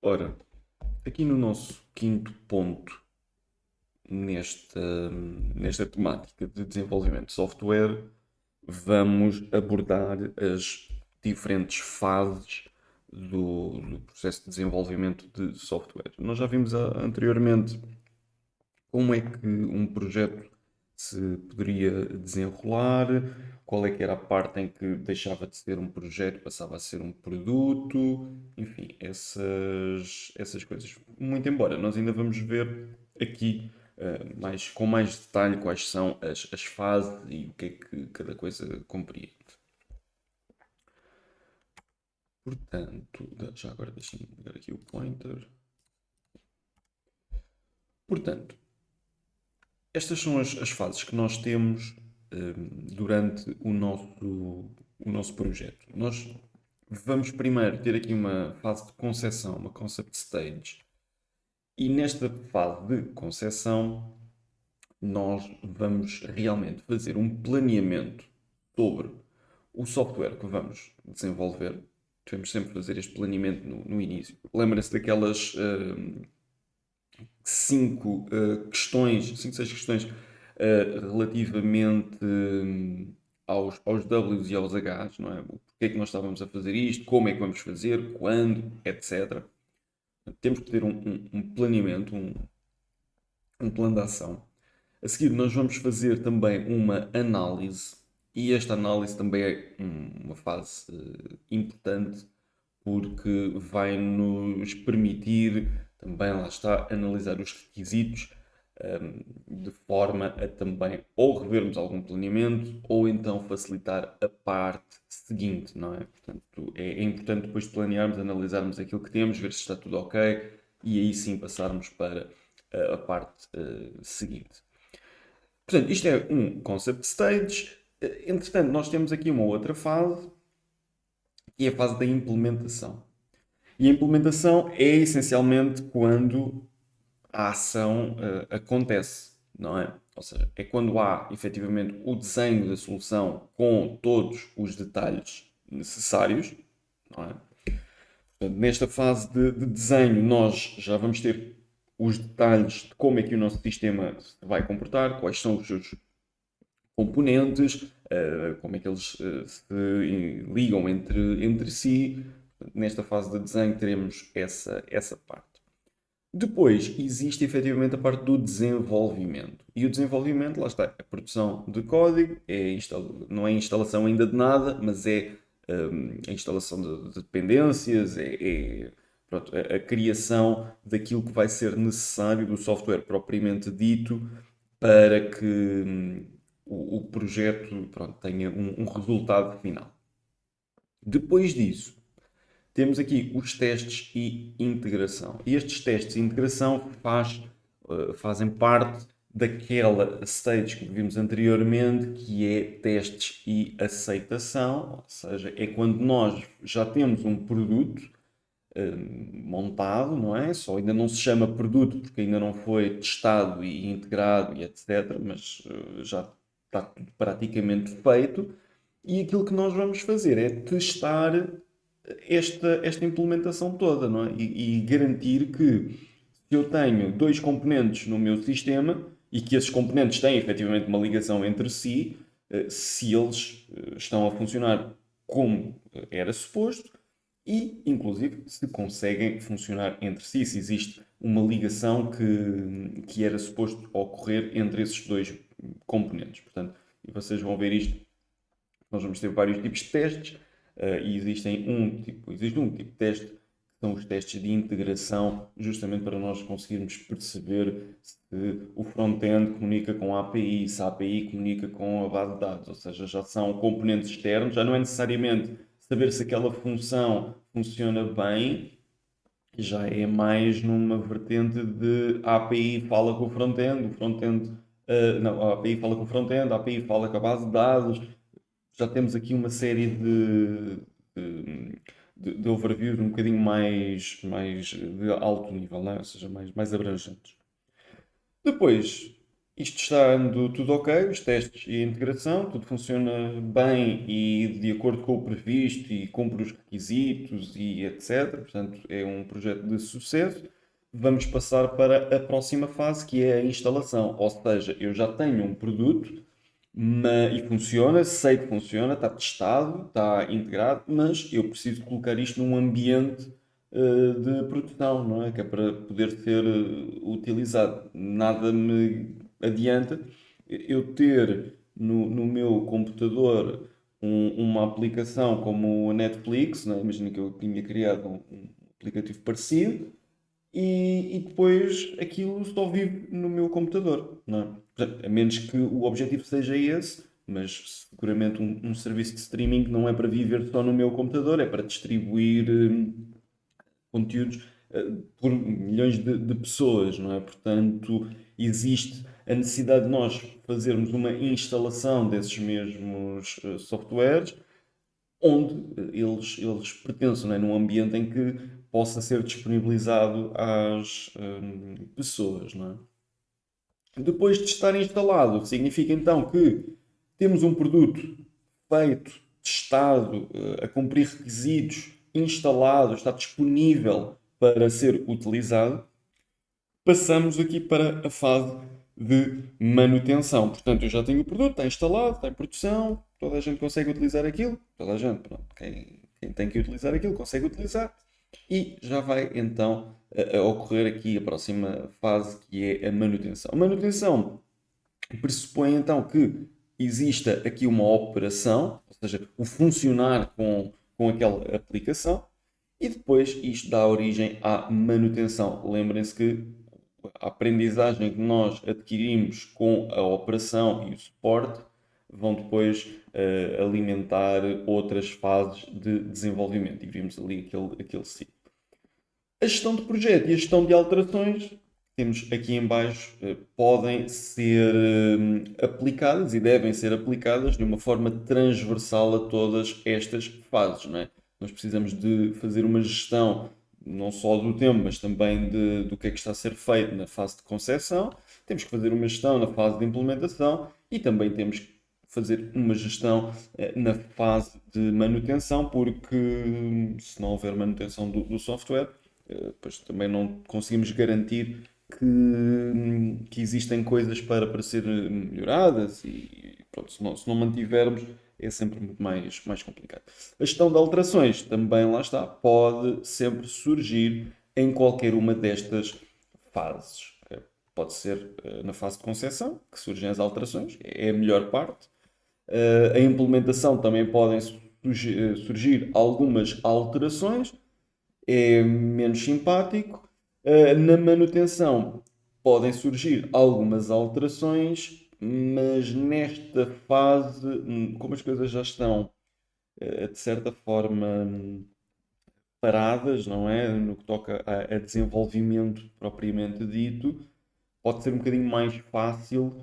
Ora, aqui no nosso quinto ponto nesta temática de desenvolvimento de software, vamos abordar as diferentes fases do processo de desenvolvimento de software. Nós já vimos anteriormente como é que um projeto se poderia desenrolar, qual é que era a parte em que deixava de ser um projeto, passava a ser um produto, enfim, essas coisas. Muito embora nós ainda vamos ver aqui com mais detalhe quais são as fases e o que é que cada coisa compreende. Portanto, já agora deixem-me ligar aqui o pointer. Portanto, estas são as fases que nós temos durante o nosso projeto. Nós vamos primeiro ter aqui uma fase de concepção, uma concept stage, e nesta fase de concepção nós vamos realmente fazer um planeamento sobre o software que vamos desenvolver. Devemos sempre fazer este planeamento no início. Lembra-se daquelas cinco, seis questões relativamente aos Ws e aos Hs, não é? O porquê é que nós estávamos a fazer isto, como é que vamos fazer, quando, etc. Temos que ter um planeamento, um plano de ação. A seguir, nós vamos fazer também uma análise, e esta análise também é uma fase importante porque vai nos permitir também, lá está, analisar os requisitos de forma a também ou revermos algum planeamento ou então facilitar a parte seguinte, não é? Portanto, é importante depois de planearmos, analisarmos aquilo que temos, ver se está tudo ok e aí sim passarmos para a parte seguinte. Portanto, isto é um concept stage. Entretanto, nós temos aqui uma outra fase, que é a fase da implementação. E a implementação é essencialmente quando a ação acontece, não é? Ou seja, é quando há efetivamente o desenho da solução com todos os detalhes necessários, não é? Portanto, nesta fase de desenho, nós já vamos ter os detalhes de como é que o nosso sistema se vai comportar, quais são os seus componentes, como é que eles se ligam entre si. Nesta fase de desenho teremos essa parte. Depois existe efetivamente a parte do desenvolvimento. E o desenvolvimento, lá está, a produção de código, não é instalação ainda de nada, mas é a instalação de dependências, pronto, a criação daquilo que vai ser necessário do software propriamente dito para que o projeto pronto, tenha um resultado final. Depois disso, temos aqui os testes e integração. E estes testes e integração fazem parte daquela stage que vimos anteriormente, que é testes e aceitação, ou seja, é quando nós já temos um produto montado, não é? Só ainda não se chama produto porque ainda não foi testado e integrado e etc, mas já está tudo praticamente feito. E aquilo que nós vamos fazer é testar esta implementação toda, não é? E garantir que se eu tenho dois componentes no meu sistema e que esses componentes têm efetivamente uma ligação entre si, se eles estão a funcionar como era suposto e, inclusive, se conseguem funcionar entre si, se existe uma ligação que era suposto ocorrer entre esses dois componentes. Portanto, e vocês vão ver isto, nós vamos ter vários tipos de testes e existe um tipo de teste que são os testes de integração, justamente para nós conseguirmos perceber se o front-end comunica com a API, se a API comunica com a base de dados, ou seja, já são componentes externos, já não é necessariamente saber se aquela função funciona bem, já é mais numa vertente de a API fala com o front-end, não, a API fala com o front-end, a API fala com a base de dados, já temos aqui uma série de overviews um bocadinho mais de alto nível, não é? Ou seja, mais abrangentes. Depois, Isto está andando tudo ok, os testes e a integração, tudo funciona bem e de acordo com o previsto e cumpre os requisitos e etc. Portanto, é um projeto de sucesso. Vamos passar para a próxima fase, que é a instalação. Ou seja, eu já tenho um produto e funciona, sei que funciona, está testado, está integrado, mas eu preciso colocar isto num ambiente de produção, não é? Que é para poder ser utilizado. Nada me adianta eu ter no meu computador uma aplicação como a Netflix, não é? Imagina que eu tinha criado um aplicativo parecido e depois aquilo só vive no meu computador, não é? Portanto, a menos que o objetivo seja esse, mas seguramente um serviço de streaming não é para viver só no meu computador, é para distribuir conteúdos por milhões de pessoas, não é? Portanto, existe a necessidade de nós fazermos uma instalação desses mesmos softwares onde eles pertençam, não é? Num ambiente em que possa ser disponibilizado às pessoas, não é? Depois de estar instalado, significa então que temos um produto feito, testado, a cumprir requisitos, instalado, está disponível para ser utilizado. Passamos aqui para a fase de manutenção. Portanto, eu já tenho o produto, está instalado, está em produção, toda a gente consegue utilizar aquilo, toda a gente, pronto, quem tem que utilizar aquilo consegue utilizar, e já vai então a ocorrer aqui a próxima fase, que é a manutenção. A manutenção pressupõe então que exista aqui uma operação, ou seja, o funcionar com aquela aplicação, e depois isto dá origem à manutenção. Lembrem-se que a aprendizagem que nós adquirimos com a operação e o suporte vão depois alimentar outras fases de desenvolvimento. E vimos ali aquele ciclo. A gestão de projeto e a gestão de alterações, temos aqui em baixo, podem ser aplicadas e devem ser aplicadas de uma forma transversal a todas estas fases, não é? Nós precisamos de fazer uma gestão não só do tempo, mas também do que é que está a ser feito na fase de concepção. Temos que fazer uma gestão na fase de implementação e também temos que fazer uma gestão na fase de manutenção, porque se não houver manutenção do software, depois também não conseguimos garantir que existem coisas para ser melhoradas e pronto, se não mantivermos é sempre muito mais complicado. A gestão de alterações também, lá está, pode sempre surgir em qualquer uma destas fases. Pode ser na fase de concepção, que surgem as alterações, é a melhor parte. A implementação também podem surgir algumas alterações, é menos simpático. Na manutenção podem surgir algumas alterações, mas nesta fase, como as coisas já estão de certa forma paradas, não é? No que toca a desenvolvimento propriamente dito, pode ser um bocadinho mais fácil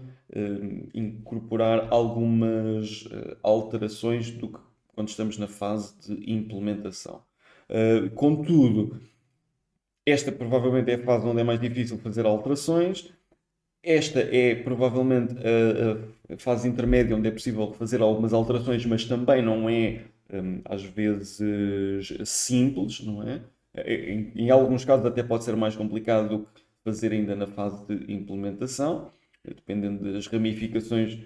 incorporar algumas alterações do que quando estamos na fase de implementação. Contudo, esta provavelmente é a fase onde é mais difícil fazer alterações. Esta é provavelmente a fase intermédia onde é possível fazer algumas alterações, mas também não é às vezes simples, não é? Em alguns casos até pode ser mais complicado do que fazer ainda na fase de implementação, dependendo das ramificações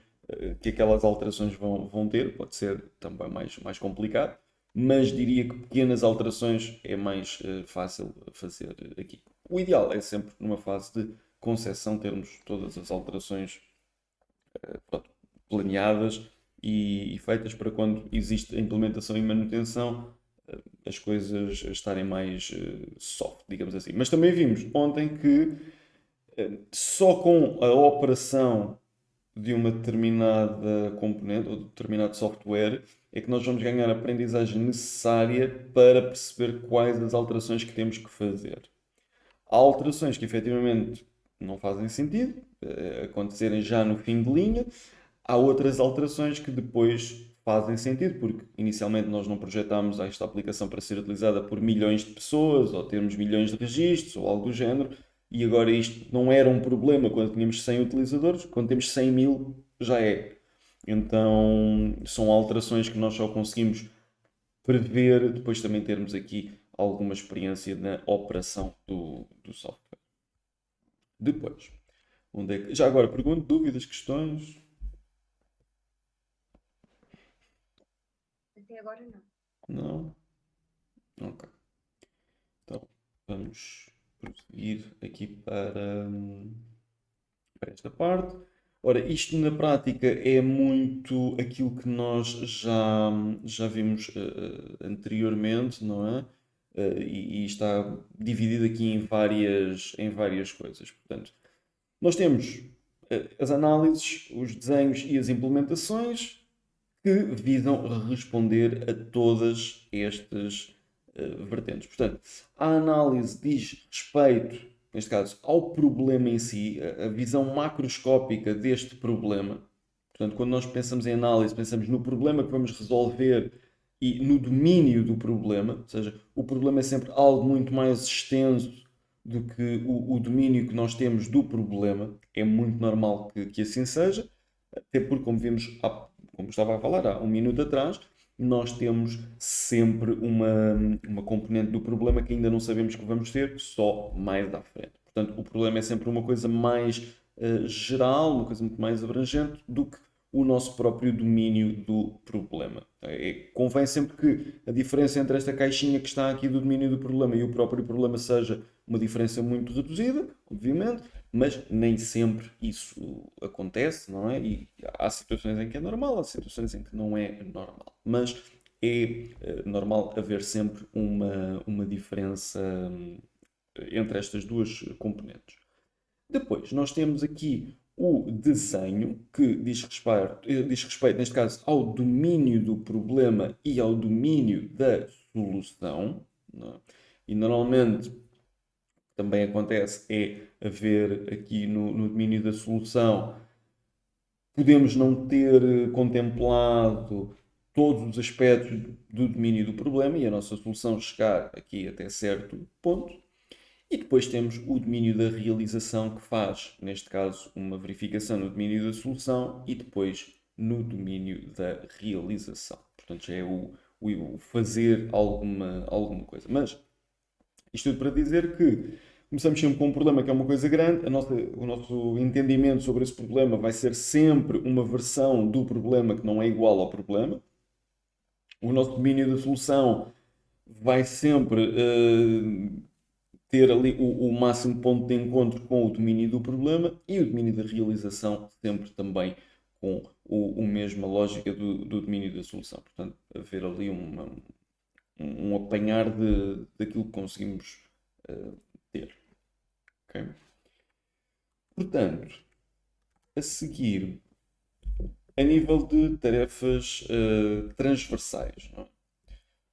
que aquelas alterações vão ter, pode ser também mais complicado, mas diria que pequenas alterações é mais fácil fazer aqui. O ideal é sempre numa fase de concepção termos todas as alterações pronto, planeadas e feitas para quando existe a implementação e manutenção as coisas estarem mais soft, digamos assim. Mas também vimos ontem que só com a operação de uma determinada componente ou de determinado software é que nós vamos ganhar a aprendizagem necessária para perceber quais as alterações que temos que fazer. Há alterações que efetivamente não fazem sentido acontecerem já no fim de linha. Há outras alterações que depois fazem sentido, porque inicialmente nós não projetámos esta aplicação para ser utilizada por milhões de pessoas ou termos milhões de registros ou algo do género. e agora isto não era um problema quando tínhamos 100 utilizadores, quando temos 100.000 já é. Então são alterações que nós só conseguimos prever depois também termos aqui alguma experiência na operação do software. Depois, onde é que... já agora pergunto, dúvidas, questões? Até agora não. Não? Ok. Então vamos prosseguir aqui para esta parte. Ora, isto na prática é muito aquilo que nós já vimos anteriormente, não é? E está dividido aqui em várias coisas. Portanto, nós temos as análises, os desenhos e as implementações que visam responder a todas estas vertentes. Portanto, a análise diz respeito, neste caso, ao problema em si, a visão macroscópica deste problema. Portanto, quando nós pensamos em análise, pensamos no problema que vamos resolver e no domínio do problema, ou seja, o problema é sempre algo muito mais extenso do que o domínio que nós temos do problema. É muito normal que assim seja, até porque, como vimos, como estava a falar há um minuto atrás, nós temos sempre uma componente do problema que ainda não sabemos que vamos ter, só mais à frente. Portanto, o problema é sempre uma coisa mais geral, uma coisa muito mais abrangente do que o nosso próprio domínio do problema. Convém sempre que a diferença entre esta caixinha que está aqui do domínio do problema e o próprio problema seja uma diferença muito reduzida, obviamente, mas nem sempre isso acontece, não é? E há situações em que é normal, há situações em que não é normal. Mas é normal haver sempre uma diferença entre estas duas componentes. Depois, nós temos aqui o desenho, que diz respeito, neste caso, ao domínio do problema e ao domínio da solução. Não é? E normalmente também acontece é haver aqui no domínio da solução, podemos não ter contemplado todos os aspectos do domínio do problema e a nossa solução chegar aqui até certo ponto. E depois temos o domínio da realização, que faz, neste caso, uma verificação no domínio da solução e depois no domínio da realização. Portanto, já é o fazer alguma coisa. Mas isto tudo para dizer que começamos sempre com um problema que é uma coisa grande, o nosso entendimento sobre esse problema vai ser sempre uma versão do problema que não é igual ao problema. O nosso domínio da solução vai sempre ter ali o máximo ponto de encontro com o domínio do problema e o domínio da realização sempre também com a mesma lógica do domínio da solução. Portanto, haver ali um apanhar daquilo que conseguimos ter. Ok? Portanto, a seguir, a nível de tarefas transversais, não é?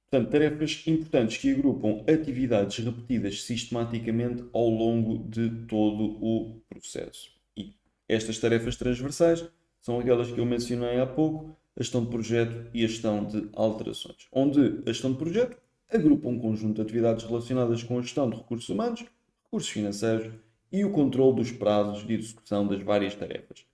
Portanto, tarefas importantes que agrupam atividades repetidas sistematicamente ao longo de todo o processo. E estas tarefas transversais são aquelas que eu mencionei há pouco, a gestão de projeto e a gestão de alterações. Onde a gestão de projeto agrupa um conjunto de atividades relacionadas com a gestão de recursos humanos, recursos financeiros e o controle dos prazos de execução das várias tarefas.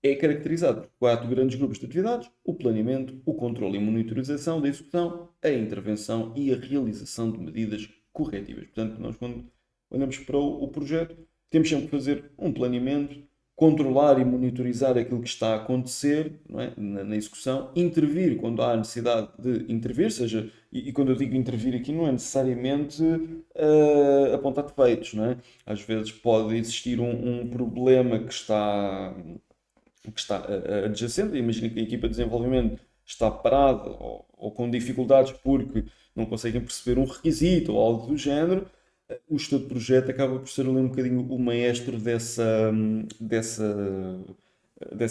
É caracterizado por 4 grandes grupos de atividades: o planeamento, o controle e monitorização da execução, a intervenção e a realização de medidas corretivas. Portanto, nós quando olhamos para o projeto, temos sempre que fazer um planeamento, controlar e monitorizar aquilo que está a acontecer, não é? na execução, intervir quando há necessidade de intervir, seja, e quando eu digo intervir aqui não é necessariamente apontar defeitos, não é? Às vezes pode existir um problema que está adjacente. Imagina que a equipa de desenvolvimento está parada ou com dificuldades porque não conseguem perceber um requisito ou algo do género. O gestor de projeto acaba por ser ali um bocadinho o maestro dessa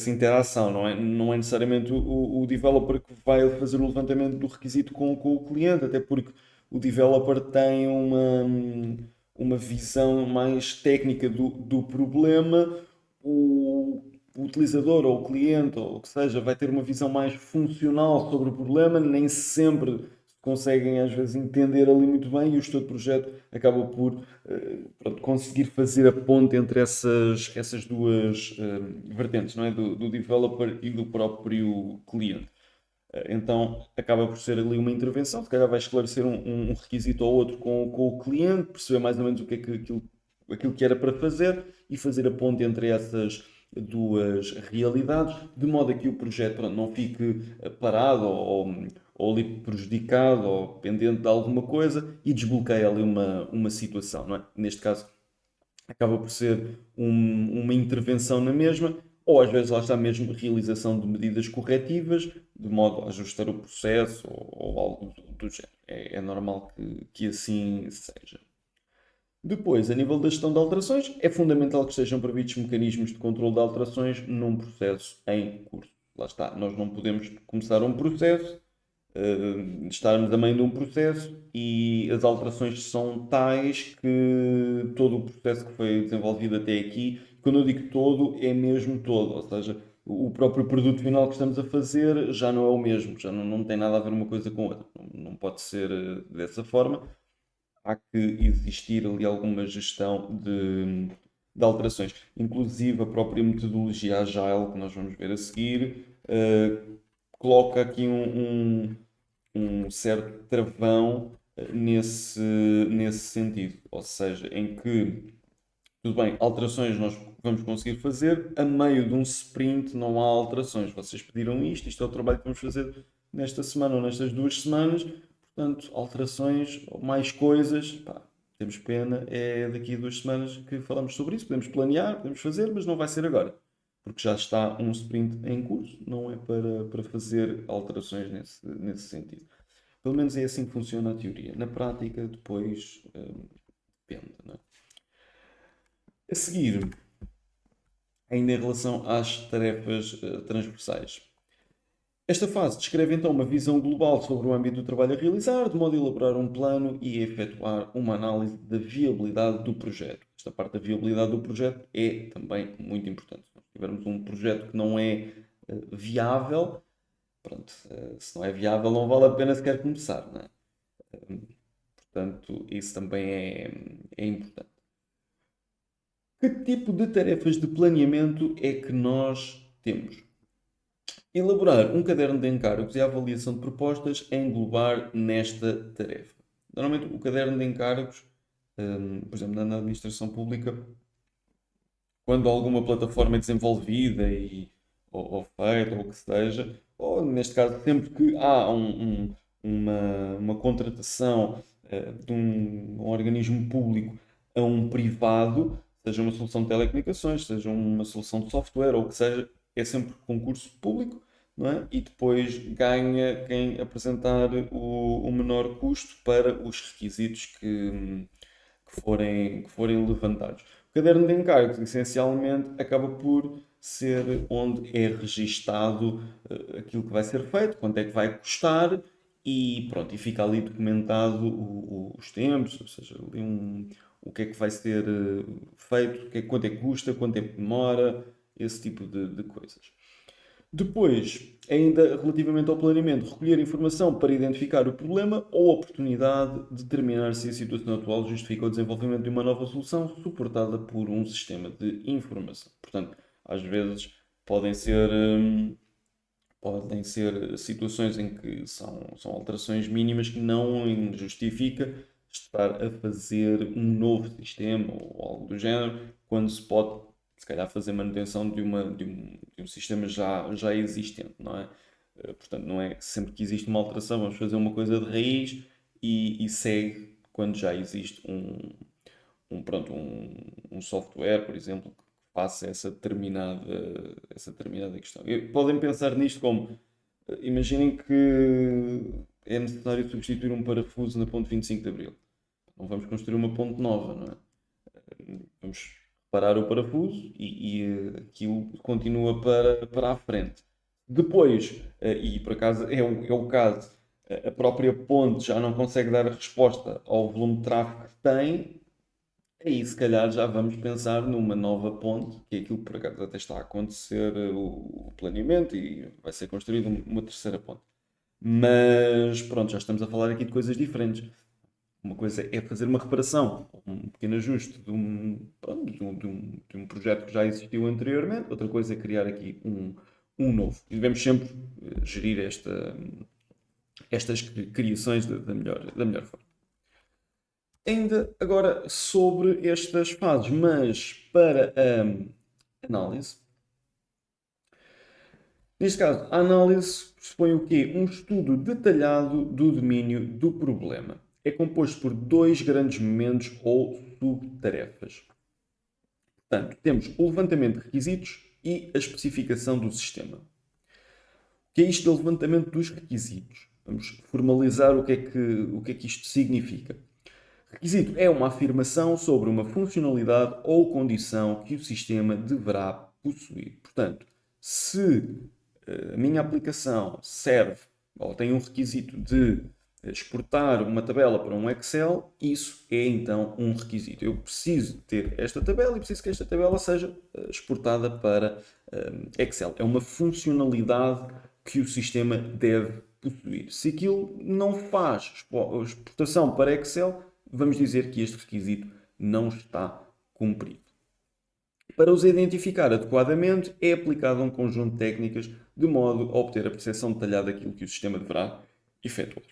interação, não é? Não é necessariamente o developer que vai fazer o levantamento do requisito com o cliente, até porque o developer tem uma visão mais técnica do problema. O utilizador ou o cliente ou o que seja vai ter uma visão mais funcional sobre o problema, nem sempre conseguem às vezes entender ali muito bem e o gestor de projeto acaba por pronto, conseguir fazer a ponte entre essas duas vertentes, não é? Do developer e do próprio cliente. Então acaba por ser ali uma intervenção, se calhar vai esclarecer um requisito ou outro com o cliente, perceber mais ou menos o que é que aquilo que era para fazer e fazer a ponte entre essas duas realidades, de modo a que o projeto pronto, não fique parado ou ali prejudicado ou pendente de alguma coisa e desbloqueia ali uma situação, não é? Neste caso acaba por ser uma intervenção na mesma, ou às vezes lá está mesmo realização de medidas corretivas, de modo a ajustar o processo ou algo do género. É normal que assim seja. Depois, a nível da gestão de alterações, é fundamental que estejam previstos mecanismos de controle de alterações num processo em curso. Lá está, nós não podemos começar um processo, estarmos a meio de um processo e as alterações são tais que todo o processo que foi desenvolvido até aqui, quando eu digo todo, é mesmo todo, ou seja, o próprio produto final que estamos a fazer já não é o mesmo, já não tem nada a ver uma coisa com outra. Não pode ser dessa forma, há que existir ali alguma gestão de alterações. Inclusive a própria metodologia Agile, que nós vamos ver a seguir, coloca aqui um certo travão nesse sentido. Ou seja, em que, tudo bem, alterações nós vamos conseguir fazer, a meio de um sprint não há alterações. Vocês pediram isto é o trabalho que vamos fazer nesta semana ou nestas 2 semanas, portanto, alterações ou mais coisas, pá, temos pena, é daqui a 2 semanas que falamos sobre isso, podemos planear, podemos fazer, mas não vai ser agora, porque já está um sprint em curso, não é para fazer alterações nesse sentido. Pelo menos é assim que funciona a teoria. Na prática, depois, depende, não é? A seguir, ainda em relação às tarefas transversais. Esta fase descreve então uma visão global sobre o âmbito do trabalho a realizar, de modo a elaborar um plano e efetuar uma análise da viabilidade do projeto. Esta parte da viabilidade do projeto é também muito importante. Se nós tivermos um projeto que não é viável, pronto, se não é viável não vale a pena sequer começar, não é? Portanto, isso também é importante. Que tipo de tarefas de planeamento é que nós temos? Elaborar um caderno de encargos e a avaliação de propostas é englobar nesta tarefa. Normalmente, o caderno de encargos, por exemplo, na administração pública, quando alguma plataforma é desenvolvida ou feita, ou o que seja, ou neste caso, sempre que há uma contratação de um organismo público a um privado, seja uma solução de telecomunicações, seja uma solução de software, ou o que seja, é sempre concurso público, não é? E depois ganha quem apresentar o menor custo para os requisitos que forem levantados. O caderno de encargos, essencialmente, acaba por ser onde é registado aquilo que vai ser feito, quanto é que vai custar e pronto, e fica ali documentado os tempos, ou seja, ali o que é que vai ser feito, quanto é que custa, quanto é que demora, esse tipo de coisas. Depois, ainda relativamente ao planeamento, recolher informação para identificar o problema ou oportunidade de determinar se a situação atual justifica o desenvolvimento de uma nova solução suportada por um sistema de informação. Portanto, às vezes podem ser, podem ser situações em que são alterações mínimas que não justifica estar a fazer um novo sistema ou algo do género, quando se pode se calhar fazer manutenção de um sistema já existente, não é? Portanto, não é sempre que existe uma alteração, vamos fazer uma coisa de raiz e segue quando já existe pronto, um software, por exemplo, que faça essa determinada questão. Podem pensar nisto como, imaginem que é necessário substituir um parafuso na ponte 25 de Abril. Não vamos construir uma ponte nova, não é? Vamos parar o parafuso e aquilo continua para a frente. Depois, e por acaso é o caso, a própria ponte já não consegue dar a resposta ao volume de tráfego que tem, aí se calhar já vamos pensar numa nova ponte, que é aquilo que por acaso até está a acontecer o planeamento e vai ser construída uma terceira ponte. Mas pronto, já estamos a falar aqui de coisas diferentes. Uma coisa é fazer uma reparação, um pequeno ajuste pronto, de um projeto que já existiu anteriormente, outra coisa é criar aqui um novo. E devemos sempre gerir estas criações da melhor forma. Ainda agora sobre estas fases, mas para a análise. Neste caso, a análise pressupõe o quê? Um estudo detalhado do domínio do problema. É composto por dois grandes momentos ou subtarefas. Portanto, temos o levantamento de requisitos e a especificação do sistema. O que é isto do levantamento dos requisitos? Vamos formalizar o que é que isto significa. Requisito é uma afirmação sobre uma funcionalidade ou condição que o sistema deverá possuir. Portanto, se a minha aplicação serve ou tem um requisito de exportar uma tabela para um Excel, isso é então um requisito. Eu preciso ter esta tabela e preciso que esta tabela seja exportada para Excel. É uma funcionalidade que o sistema deve possuir. Se aquilo não faz exportação para Excel, vamos dizer que este requisito não está cumprido. Para os identificar adequadamente, é aplicado um conjunto de técnicas de modo a obter a percepção detalhada daquilo que o sistema deverá efetuar.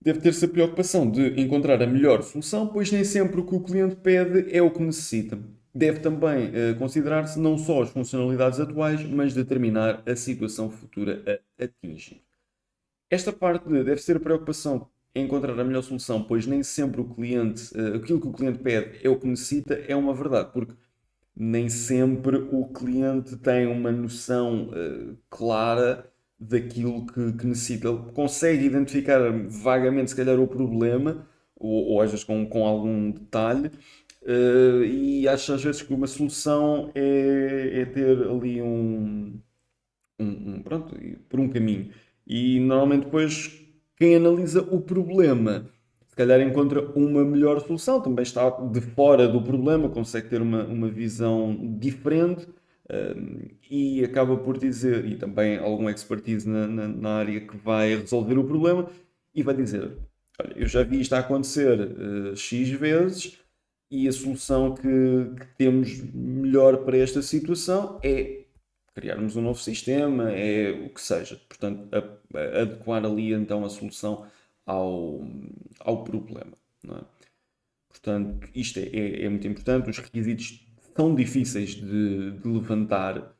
Deve ter-se a preocupação de encontrar a melhor solução, pois nem sempre o que o cliente pede é o que necessita. Deve também considerar-se não só as funcionalidades atuais, mas determinar a situação futura a atingir. Esta parte deve ser a preocupação em encontrar a melhor solução, pois nem sempre aquilo que o cliente pede é o que necessita, é uma verdade, porque nem sempre o cliente tem uma noção clara daquilo que necessita. Ele consegue identificar vagamente, se calhar, o problema, ou às vezes com algum detalhe, e acha às vezes que uma solução é ter ali pronto, por um caminho. E normalmente depois quem analisa o problema se calhar encontra uma melhor solução, também está de fora do problema, consegue ter uma visão diferente e acaba por dizer, e também algum expertise na área que vai resolver o problema, e vai dizer: olha, eu já vi isto a acontecer X vezes e a solução que temos melhor para esta situação é criarmos um novo sistema, é o que seja. Portanto, adequar ali então a solução ao, ao problema. Não é? Portanto, isto é muito importante. Os requisitos são difíceis de levantar.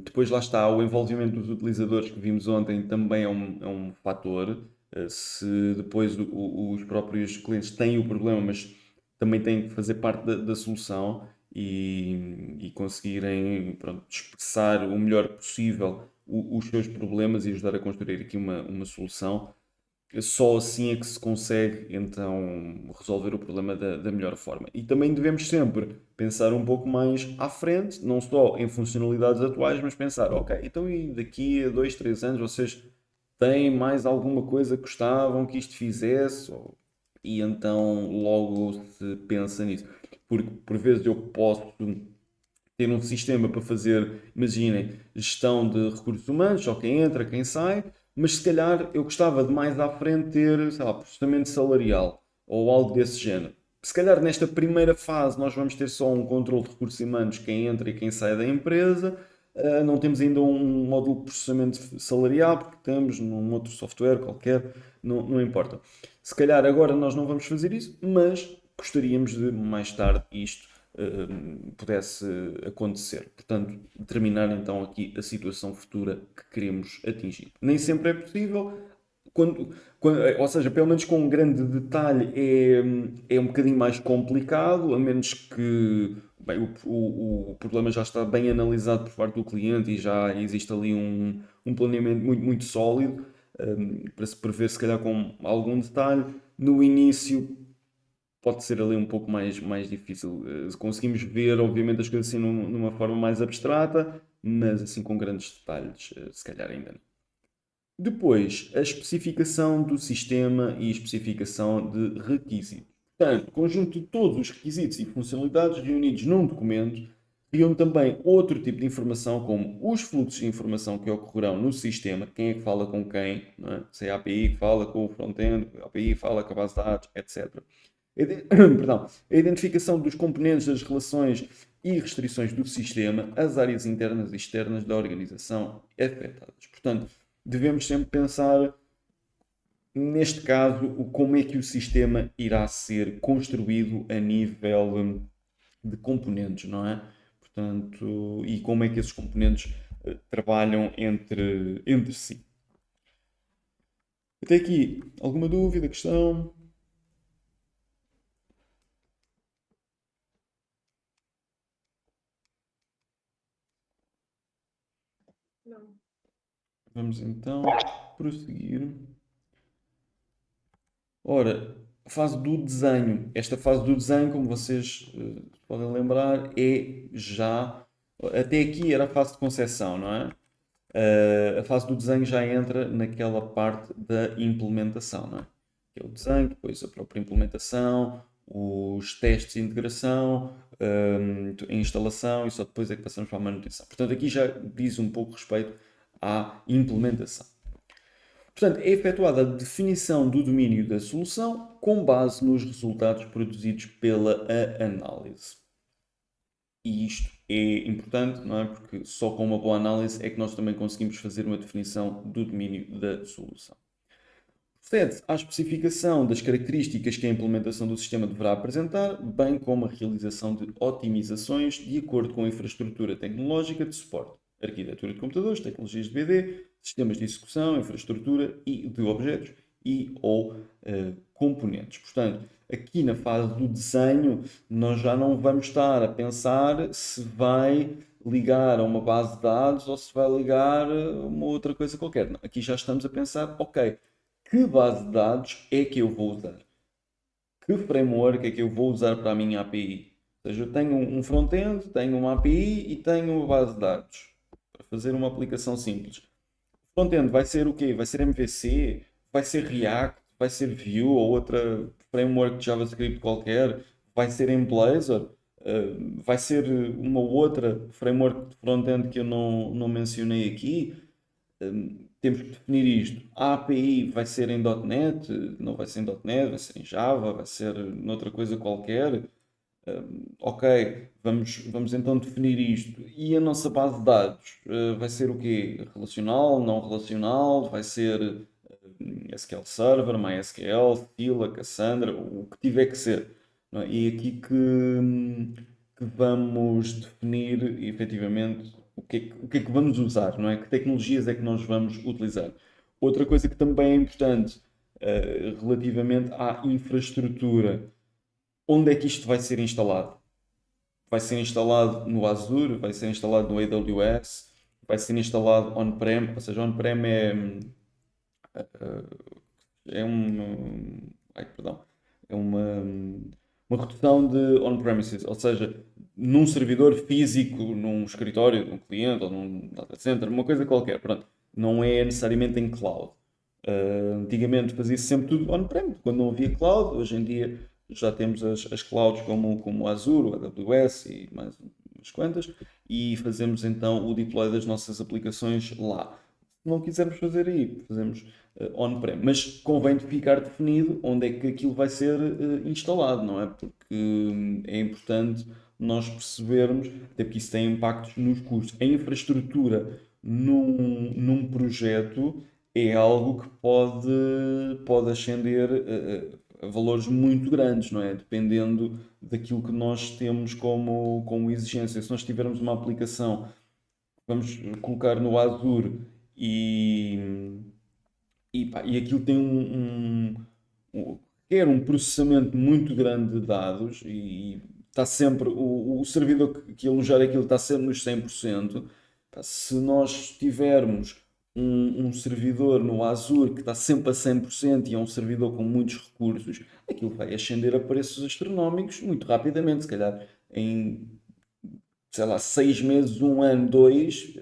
Depois lá está o envolvimento dos utilizadores que vimos ontem também é um fator. Se depois os próprios clientes têm o problema, mas também têm que fazer parte da solução e conseguirem pronto, expressar o melhor possível os seus problemas e ajudar a construir aqui uma solução. Só assim é que se consegue então resolver o problema da melhor forma. E também devemos sempre pensar um pouco mais à frente, não só em funcionalidades atuais, mas pensar, ok, então e daqui a 2, 3 anos vocês têm mais alguma coisa que gostavam que isto fizesse? E então logo se pensa nisso. Porque por vezes eu posso ter um sistema para fazer, imaginem, gestão de recursos humanos, só quem entra, quem sai, mas se calhar eu gostava de mais à frente ter, sei lá, processamento salarial ou algo desse género. Se calhar nesta primeira fase nós vamos ter só um controle de recursos humanos, quem entra e quem sai da empresa, não temos ainda um módulo de processamento salarial, porque estamos num outro software qualquer, não importa. Se calhar agora nós não vamos fazer isso, mas gostaríamos de mais tarde isto pudesse acontecer. Portanto, determinar então aqui a situação futura que queremos atingir. Nem sempre é possível, ou seja, pelo menos com um grande detalhe é um bocadinho mais complicado, a menos que bem, o problema já está bem analisado por parte do cliente e já existe ali um planeamento muito sólido para se prever, se calhar, com algum detalhe. No início pode ser ali um pouco mais difícil. Conseguimos ver, obviamente, as coisas assim numa forma mais abstrata, mas assim com grandes detalhes, se calhar ainda não. Depois, a especificação do sistema e especificação de requisitos. Portanto, conjunto de todos os requisitos e funcionalidades reunidos num documento Criou-me também outro tipo de informação, como os fluxos de informação que ocorrerão no sistema, quem é que fala com quem, não é? Se é a API que fala com o front-end, a API fala com a base de dados, etc. Perdão, a identificação dos componentes das relações e restrições do sistema, as áreas internas e externas da organização afetadas. Portanto, devemos sempre pensar, neste caso, como é que o sistema irá ser construído a nível de componentes, não é? Portanto, e como é que esses componentes trabalham entre si. Até aqui, alguma dúvida, questão? Vamos então prosseguir. Ora, a fase do desenho. Esta fase do desenho, como vocês podem lembrar, é já. Até aqui era a fase de concepção, não é? A fase do desenho já entra naquela parte da implementação, não é? Que é o desenho, depois a própria implementação, os testes de integração, a instalação e só depois é que passamos para a manutenção. Portanto, aqui já diz um pouco respeito à implementação. Portanto, é efetuada a definição do domínio da solução com base nos resultados produzidos pela análise. E isto é importante, não é? Porque só com uma boa análise é que nós também conseguimos fazer uma definição do domínio da solução. Procede à especificação das características que a implementação do sistema deverá apresentar, bem como a realização de otimizações de acordo com a infraestrutura tecnológica de suporte, arquitetura de computadores, tecnologias de BD, sistemas de execução, infraestrutura e de objetos e ou componentes. Portanto, aqui na fase do desenho, nós já não vamos estar a pensar se vai ligar a uma base de dados ou se vai ligar a uma outra coisa qualquer. Não, aqui já estamos a pensar, ok, que base de dados é que eu vou usar? Que framework é que eu vou usar para a minha API? Ou seja, eu tenho um front-end, tenho uma API e tenho uma base de dados para fazer uma aplicação simples. O front-end vai ser o quê? Vai ser MVC? Vai ser React? Vai ser Vue ou outra framework de JavaScript qualquer? Vai ser em Blazor? Vai ser uma outra framework de front-end que eu não mencionei aqui? Temos que definir isto. A API vai ser em .NET, não vai ser em .NET, vai ser em Java, vai ser noutra coisa qualquer. Ok, vamos então definir isto. E a nossa base de dados vai ser o quê? Relacional, não relacional? Vai ser SQL Server, MySQL, Scylla, Cassandra, o que tiver que ser. Não é? E é aqui que vamos definir efetivamente o que é que vamos usar, não é? Que tecnologias é que nós vamos utilizar. Outra coisa que também é importante relativamente à infraestrutura, onde é que isto vai ser instalado? Vai ser instalado no Azure, vai ser instalado no AWS, vai ser instalado on-prem, ou seja, on-prem é um, ai, perdão, é uma redução de on-premises, ou seja, num servidor físico, num escritório de um cliente ou num data center, uma coisa qualquer, pronto, não é necessariamente em cloud. Antigamente fazia-se sempre tudo on-prem, quando não havia cloud, hoje em dia já temos as clouds como o Azure, o AWS e mais umas quantas, e fazemos então o deploy das nossas aplicações lá. Se não quisermos fazer aí, fazemos on-prem. Mas convém ficar definido onde é que aquilo vai ser instalado, não é? Porque é importante nós percebermos, até porque isso tem impactos nos custos. A infraestrutura num projeto é algo que pode ascender a valores muito grandes, não é? Dependendo daquilo que nós temos como exigência. Se nós tivermos uma aplicação, vamos colocar no Azure e aquilo tem quer um processamento muito grande de dados e está sempre, o servidor que alojar aquilo está sempre nos 100%. Pá, se nós tivermos um servidor no Azure que está sempre a 100% e é um servidor com muitos recursos, aquilo vai ascender a preços astronómicos muito rapidamente, se calhar em, sei lá, 6 meses, um ano, dois,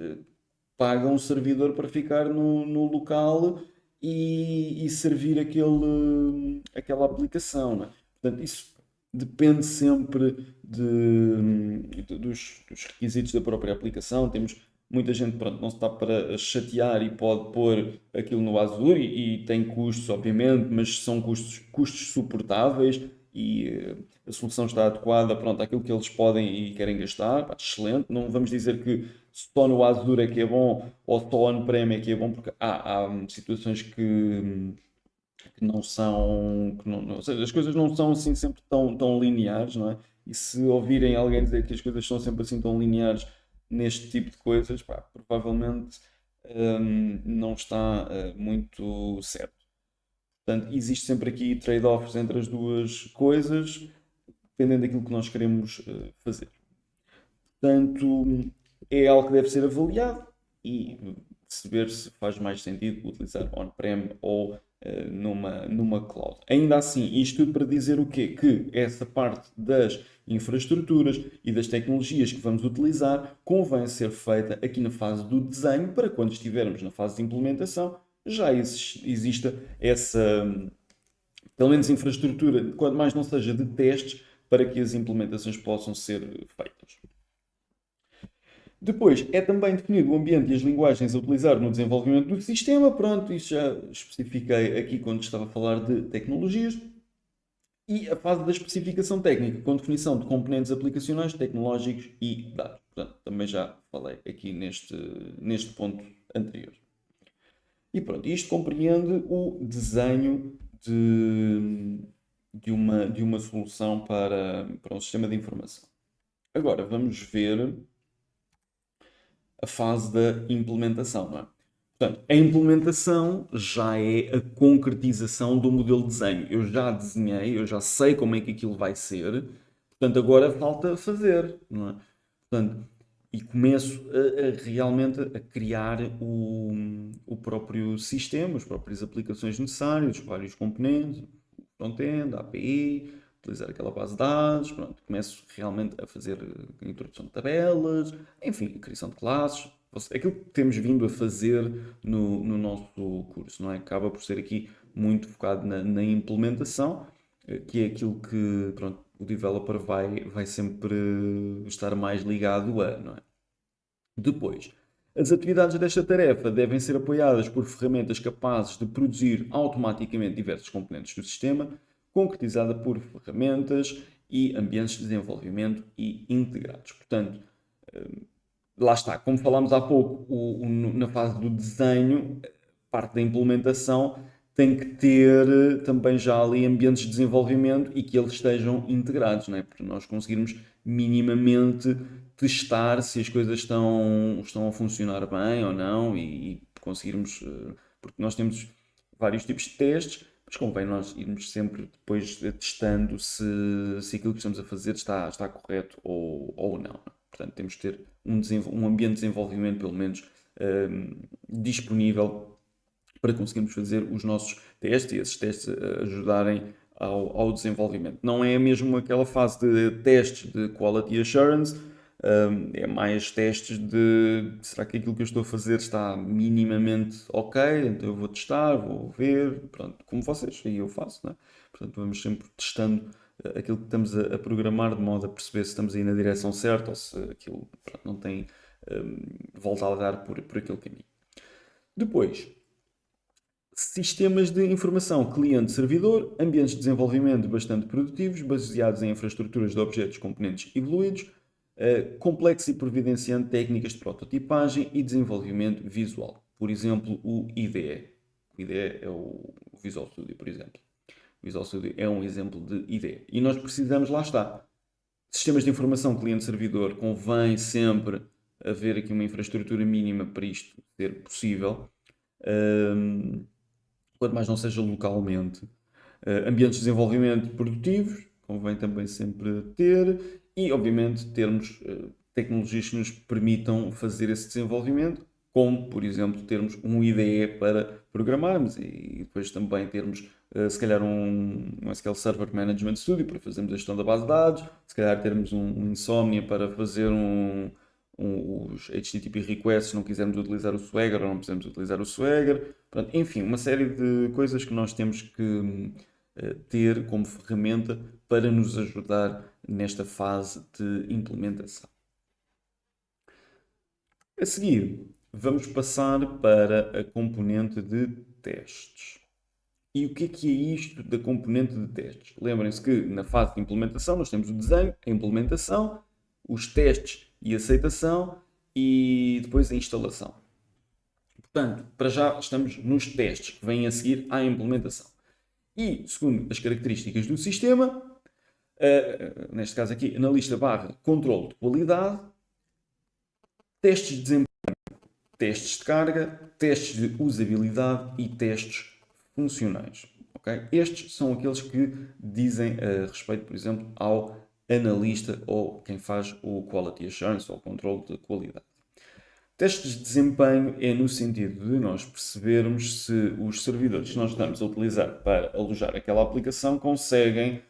paga um servidor para ficar no local e servir aquela aplicação, não é? Portanto, isso depende sempre dos requisitos da própria aplicação. Temos muita gente, pronto, não se está para chatear e pode pôr aquilo no Azure e tem custos, obviamente, mas são custos suportáveis e a solução está adequada, pronto, àquilo que eles podem e querem gastar. Pá, excelente. Não vamos dizer que só no Azure é que é bom ou só on-prem é que é bom, porque há situações que não são, ou seja, as coisas não são assim sempre tão lineares, não é? E se ouvirem alguém dizer que as coisas são sempre assim tão lineares neste tipo de coisas, pá, provavelmente não está muito certo. Portanto, existe sempre aqui trade-offs entre as duas coisas, dependendo daquilo que nós queremos fazer. Portanto, é algo que deve ser avaliado e perceber se faz mais sentido utilizar on-prem ou numa cloud. Ainda assim, isto tudo para dizer o quê? Que essa parte das infraestruturas e das tecnologias que vamos utilizar convém ser feita aqui na fase do desenho para quando estivermos na fase de implementação já exista essa, pelo menos infraestrutura, quanto mais não seja de testes, para que as implementações possam ser feitas. Depois, é também definido o ambiente e as linguagens a utilizar no desenvolvimento do sistema. Pronto, isso já especifiquei aqui quando estava a falar de tecnologias. E a fase da especificação técnica, com definição de componentes aplicacionais, tecnológicos e dados. Portanto, também já falei aqui neste ponto anterior. E pronto, isto compreende o desenho de uma solução para um sistema de informação. Agora, vamos ver a fase da implementação, não é? Portanto, a implementação já é a concretização do modelo de desenho. Eu já desenhei, eu já sei como é que aquilo vai ser, portanto, agora falta fazer, não é? Portanto, e começo realmente a criar o próprio sistema, as próprias aplicações necessárias, os vários componentes, front-end, API, utilizar aquela base de dados, pronto, começo realmente a fazer a introdução de tabelas, enfim, a criação de classes, aquilo que temos vindo a fazer no nosso curso, não é? Acaba por ser aqui muito focado na implementação, que é aquilo que, pronto, o developer vai sempre estar mais ligado a, não é? Depois, as atividades desta tarefa devem ser apoiadas por ferramentas capazes de produzir automaticamente diversos componentes do sistema, concretizada por ferramentas e ambientes de desenvolvimento e integrados. Portanto, lá está, como falámos há pouco, na fase do desenho, parte da implementação tem que ter também já ali ambientes de desenvolvimento e que eles estejam integrados, não é? Para nós conseguirmos minimamente testar se as coisas estão a funcionar bem ou não e conseguirmos, porque nós temos vários tipos de testes, mas convém nós irmos sempre depois testando se aquilo que estamos a fazer está correto ou não. Portanto, temos que ter um ambiente de desenvolvimento, pelo menos, disponível para conseguirmos fazer os nossos testes e esses testes ajudarem ao desenvolvimento. Não é mesmo aquela fase de testes de quality assurance, é mais testes de será que aquilo que eu estou a fazer está minimamente ok, então eu vou testar, vou ver, pronto, como vocês, e eu faço, não é? Portanto, vamos sempre testando aquilo que estamos a programar de modo a perceber se estamos aí na direção certa ou se aquilo pronto, não tem volta a dar por aquele caminho. Depois, sistemas de informação cliente-servidor, ambientes de desenvolvimento bastante produtivos, baseados em infraestruturas de objetos componentes evoluídos, complexo e providenciando técnicas de prototipagem e desenvolvimento visual. Por exemplo, o IDE. O IDE é o Visual Studio, por exemplo. O Visual Studio é um exemplo de IDE. E nós precisamos, lá está, sistemas de informação cliente-servidor, convém sempre haver aqui uma infraestrutura mínima para isto ser possível. Quanto mais não seja localmente. Ambientes de desenvolvimento produtivos, convém também sempre ter, e obviamente termos tecnologias que nos permitam fazer esse desenvolvimento, como por exemplo termos um IDE para programarmos e depois também termos se calhar um SQL Server Management Studio para fazermos a gestão da base de dados, se calhar termos um Insomnia para fazer os HTTP requests, se não quisermos utilizar o Swagger ou não precisamos utilizar o Swagger. Pronto, enfim, uma série de coisas que nós temos que ter como ferramenta para nos ajudar nesta fase de implementação. A seguir, vamos passar para a componente de testes. E o que é isto da componente de testes? Lembrem-se que na fase de implementação nós temos o desenho, a implementação, os testes e aceitação e depois a instalação. Portanto, para já estamos nos testes que vêm a seguir à implementação. E, segundo as características do sistema, neste caso aqui, analista / controle de qualidade, testes de desempenho, testes de carga, testes de usabilidade e testes funcionais. Okay? Estes são aqueles que dizem a respeito, por exemplo, ao analista ou quem faz o Quality Assurance ou o controle de qualidade. Testes de desempenho é no sentido de nós percebermos se os servidores que nós estamos a utilizar para alojar aquela aplicação conseguem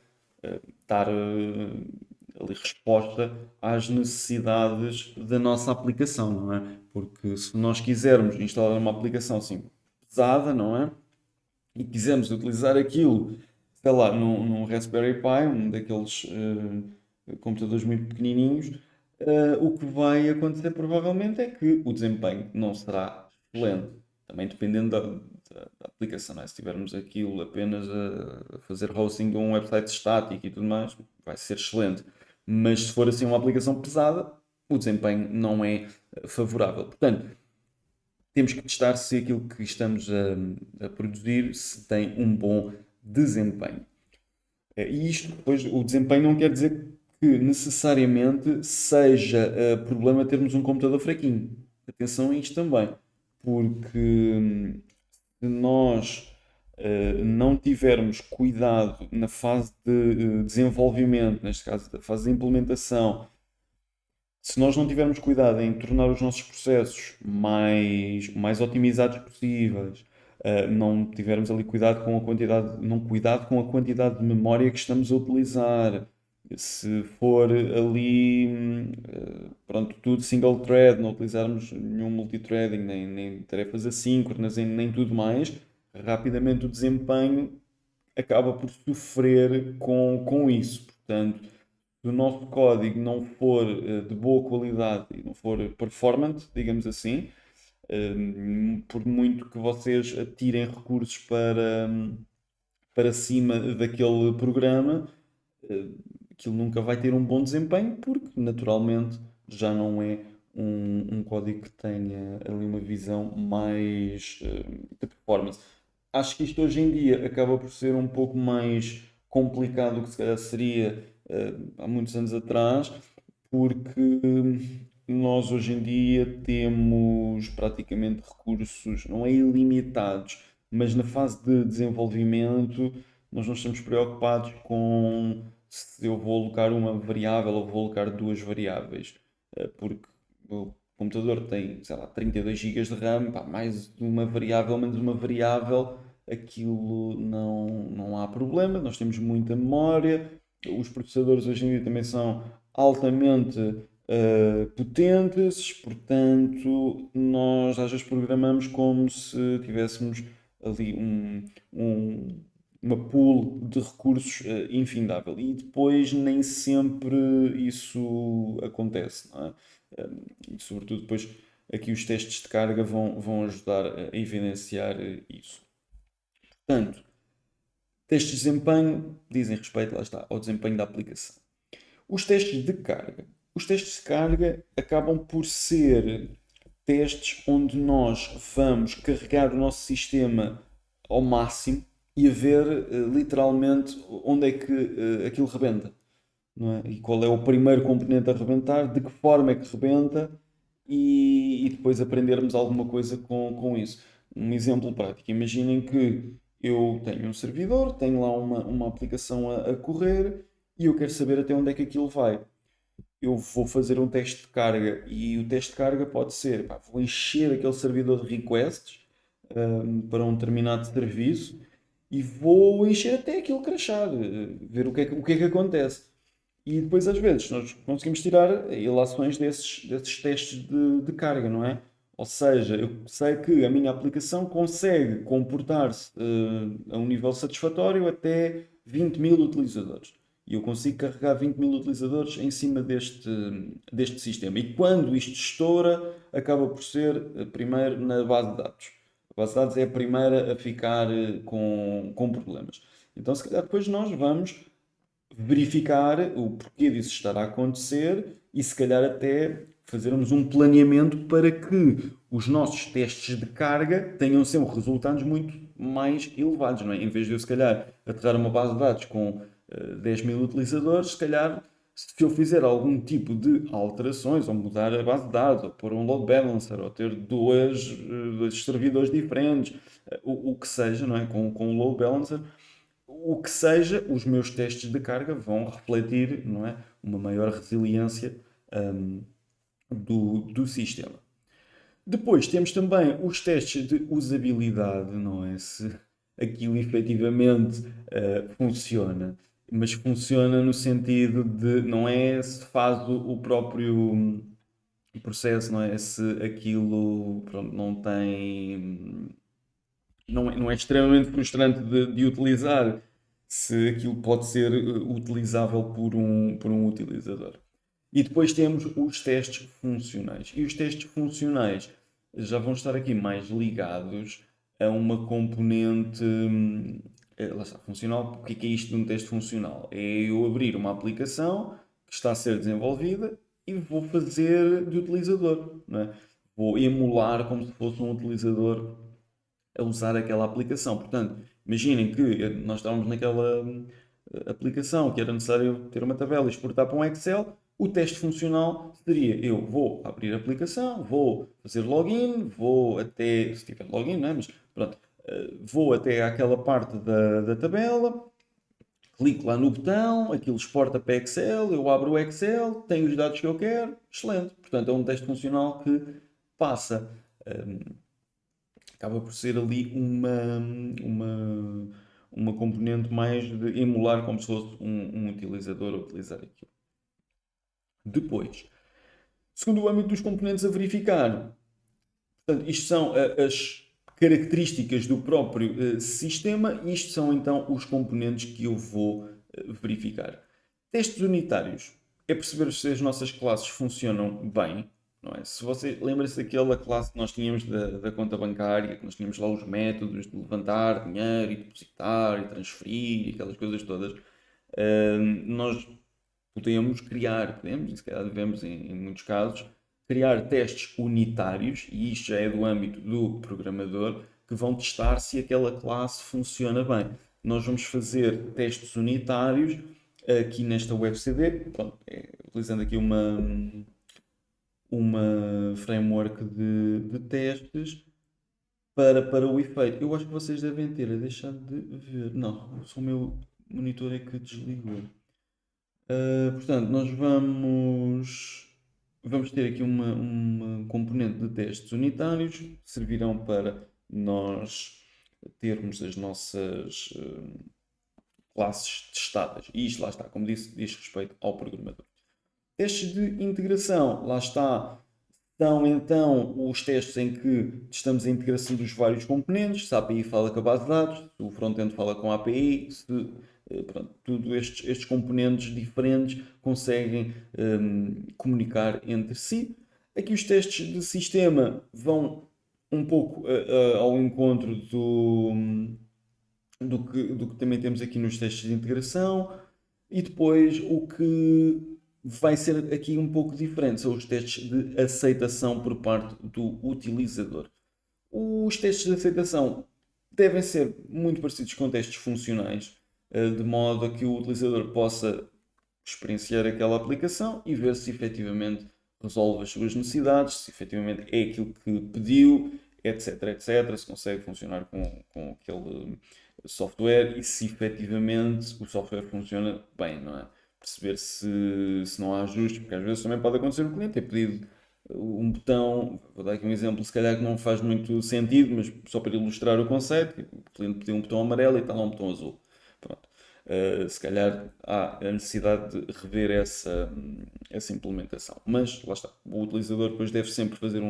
dar ali resposta às necessidades da nossa aplicação, não é? Porque se nós quisermos instalar uma aplicação assim pesada, não é? E quisermos utilizar aquilo, sei lá, num Raspberry Pi, um daqueles computadores muito pequenininhos, o que vai acontecer provavelmente é que o desempenho não será excelente. Também dependendo da aplicação, não é? Se tivermos aquilo apenas a fazer hosting de um website estático e tudo mais, vai ser excelente. Mas se for assim uma aplicação pesada, o desempenho não é favorável. Portanto, temos que testar se aquilo que estamos a produzir se tem um bom desempenho. E isto, depois, o desempenho não quer dizer que necessariamente seja problema termos um computador fraquinho. Atenção a isto também, porque se nós não tivermos cuidado na fase de desenvolvimento, neste caso da fase de implementação, se nós não tivermos cuidado em tornar os nossos processos mais otimizados possíveis, não tivermos ali cuidado com a quantidade, não cuidado com a quantidade de memória que estamos a utilizar, se for ali, pronto, tudo single thread, não utilizarmos nenhum multithreading, nem tarefas assíncronas, nem tudo mais, rapidamente o desempenho acaba por sofrer com isso. Portanto, se o nosso código não for de boa qualidade e não for performant, digamos assim, por muito que vocês atirem recursos para cima daquele programa, aquilo nunca vai ter um bom desempenho, porque naturalmente já não é um código que tenha ali uma visão mais de performance. Acho que isto hoje em dia acaba por ser um pouco mais complicado do que se calhar seria há muitos anos atrás, porque nós hoje em dia temos praticamente recursos, não é ilimitados, mas na fase de desenvolvimento nós não estamos preocupados com se eu vou alocar uma variável ou vou alocar duas variáveis, porque o computador tem, sei lá, 32 gigas de RAM, pá, mais uma variável, menos uma variável, aquilo não há problema, nós temos muita memória, os processadores hoje em dia também são altamente potentes, portanto, nós às vezes programamos como se tivéssemos ali uma pool de recursos infindável e depois nem sempre isso acontece, não é? E sobretudo depois aqui os testes de carga vão ajudar a evidenciar isso. Portanto, testes de desempenho dizem respeito, lá está, ao desempenho da aplicação. Os testes de carga. Os testes de carga acabam por ser testes onde nós vamos carregar o nosso sistema ao máximo e a ver literalmente onde é que aquilo rebenta, não é? E qual é o primeiro componente a rebentar, de que forma é que rebenta e depois aprendermos alguma coisa com isso. Um exemplo prático, imaginem que eu tenho um servidor, tenho lá uma aplicação a correr e eu quero saber até onde é que aquilo vai. Eu vou fazer um teste de carga e o teste de carga pode ser, pá, vou encher aquele servidor de requests para um determinado serviço e vou encher até aquilo crashar, ver o que é que acontece. E depois, às vezes, nós conseguimos tirar ilações desses testes de carga, não é? Ou seja, eu sei que a minha aplicação consegue comportar-se a um nível satisfatório até 20.000 utilizadores. E eu consigo carregar 20.000 utilizadores em cima deste sistema. E quando isto estoura, acaba por ser primeiro na base de dados. A base de dados é a primeira a ficar com problemas. Então, se calhar, depois nós vamos verificar o porquê disso estar a acontecer e se calhar até fazermos um planeamento para que os nossos testes de carga tenham sempre resultados muito mais elevados, não é? Em vez de eu se calhar aterrar uma base de dados com 10.000 utilizadores, se calhar se eu fizer algum tipo de alterações, ou mudar a base de dados, ou pôr um load balancer, ou ter dois servidores diferentes, o que seja, não é? Com o load balancer, o que seja, os meus testes de carga vão refletir, não é, uma maior resiliência hum, do sistema. Depois temos também os testes de usabilidade, não é? Se aquilo efetivamente funciona, mas funciona no sentido de não é se faz o próprio processo, não é? Se aquilo pronto, não tem não é extremamente frustrante de utilizar se aquilo pode ser utilizável por um utilizador. E depois temos os testes funcionais. E os testes funcionais já vão estar aqui mais ligados a uma componente lá está, funcional. O que é isto de um teste funcional? É eu abrir uma aplicação que está a ser desenvolvida e vou fazer de utilizador. Não é? Vou emular como se fosse um utilizador a usar aquela aplicação. Portanto, imaginem que nós estávamos naquela aplicação que era necessário ter uma tabela e exportar para um Excel. O teste funcional seria: eu vou abrir a aplicação, vou fazer login, vou até, se tiver login, não é? Mas pronto, vou até àquela parte da tabela, clico lá no botão, aquilo exporta para Excel, eu abro o Excel, tenho os dados que eu quero, excelente. Portanto, é um teste funcional que passa. Acaba por ser ali uma componente mais de emular como se fosse um utilizador a utilizar aquilo. Depois, segundo o âmbito dos componentes a verificar, portanto, isto são as características do próprio sistema, e isto são então os componentes que eu vou verificar. Testes unitários é perceber se as nossas classes funcionam bem, não é? Se você lembra-se daquela classe que nós tínhamos da conta bancária, que nós tínhamos lá os métodos de levantar dinheiro e depositar e transferir e aquelas coisas todas, nós podemos, e se calhar devemos em muitos casos, criar testes unitários, e isto já é do âmbito do programador, que vão testar se aquela classe funciona bem. Nós vamos fazer testes unitários aqui nesta WebCD, pronto, utilizando aqui uma framework de testes para o efeito. Eu acho que vocês devem ter a deixar de ver. Não, só o meu monitor é que desligou. Portanto, nós vamos ter aqui uma componente de testes unitários que servirão para nós termos as nossas classes testadas. E isto, lá está, como disse, diz respeito ao programador. Testes de integração, lá está, são então os testes em que testamos a integração dos vários componentes, se a API fala com a base de dados, se o front-end fala com a API, se pronto, todos estes componentes diferentes conseguem comunicar entre si. Aqui os testes de sistema vão um pouco ao encontro do que também temos aqui nos testes de integração. E depois o que vai ser aqui um pouco diferente são os testes de aceitação por parte do utilizador. Os testes de aceitação devem ser muito parecidos com testes funcionais, de modo a que o utilizador possa experienciar aquela aplicação e ver se efetivamente resolve as suas necessidades, se efetivamente é aquilo que pediu, etc, etc, se consegue funcionar com aquele software e se efetivamente o software funciona bem, não é? Perceber se não há ajustes, porque às vezes também pode acontecer o cliente ter pedido um botão, vou dar aqui um exemplo, se calhar que não faz muito sentido, mas só para ilustrar o conceito, o cliente pediu um botão amarelo e está lá um botão azul. Pronto. Se calhar há a necessidade de rever essa implementação. Mas lá está, o utilizador depois deve sempre fazer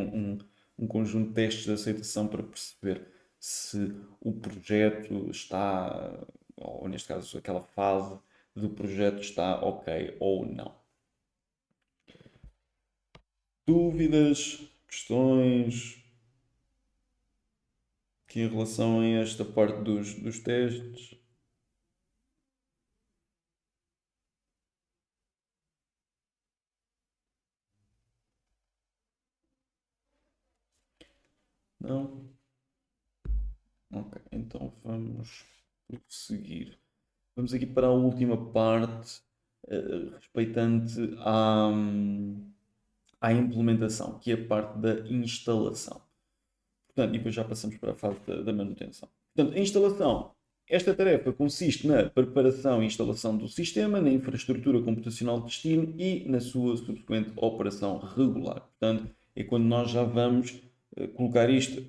um conjunto de testes de aceitação para perceber se o projeto está, ou neste caso, aquela fase do projeto está ok ou não. Dúvidas, questões aqui em relação a esta parte dos testes? Não? Ok, então vamos prosseguir. Vamos aqui para a última parte, respeitante à implementação, que é a parte da instalação. Portanto, e depois já passamos para a fase da manutenção. Portanto, a instalação. Esta tarefa consiste na preparação e instalação do sistema, na infraestrutura computacional de destino e na sua subsequente operação regular. Portanto, é quando nós já vamos colocar isto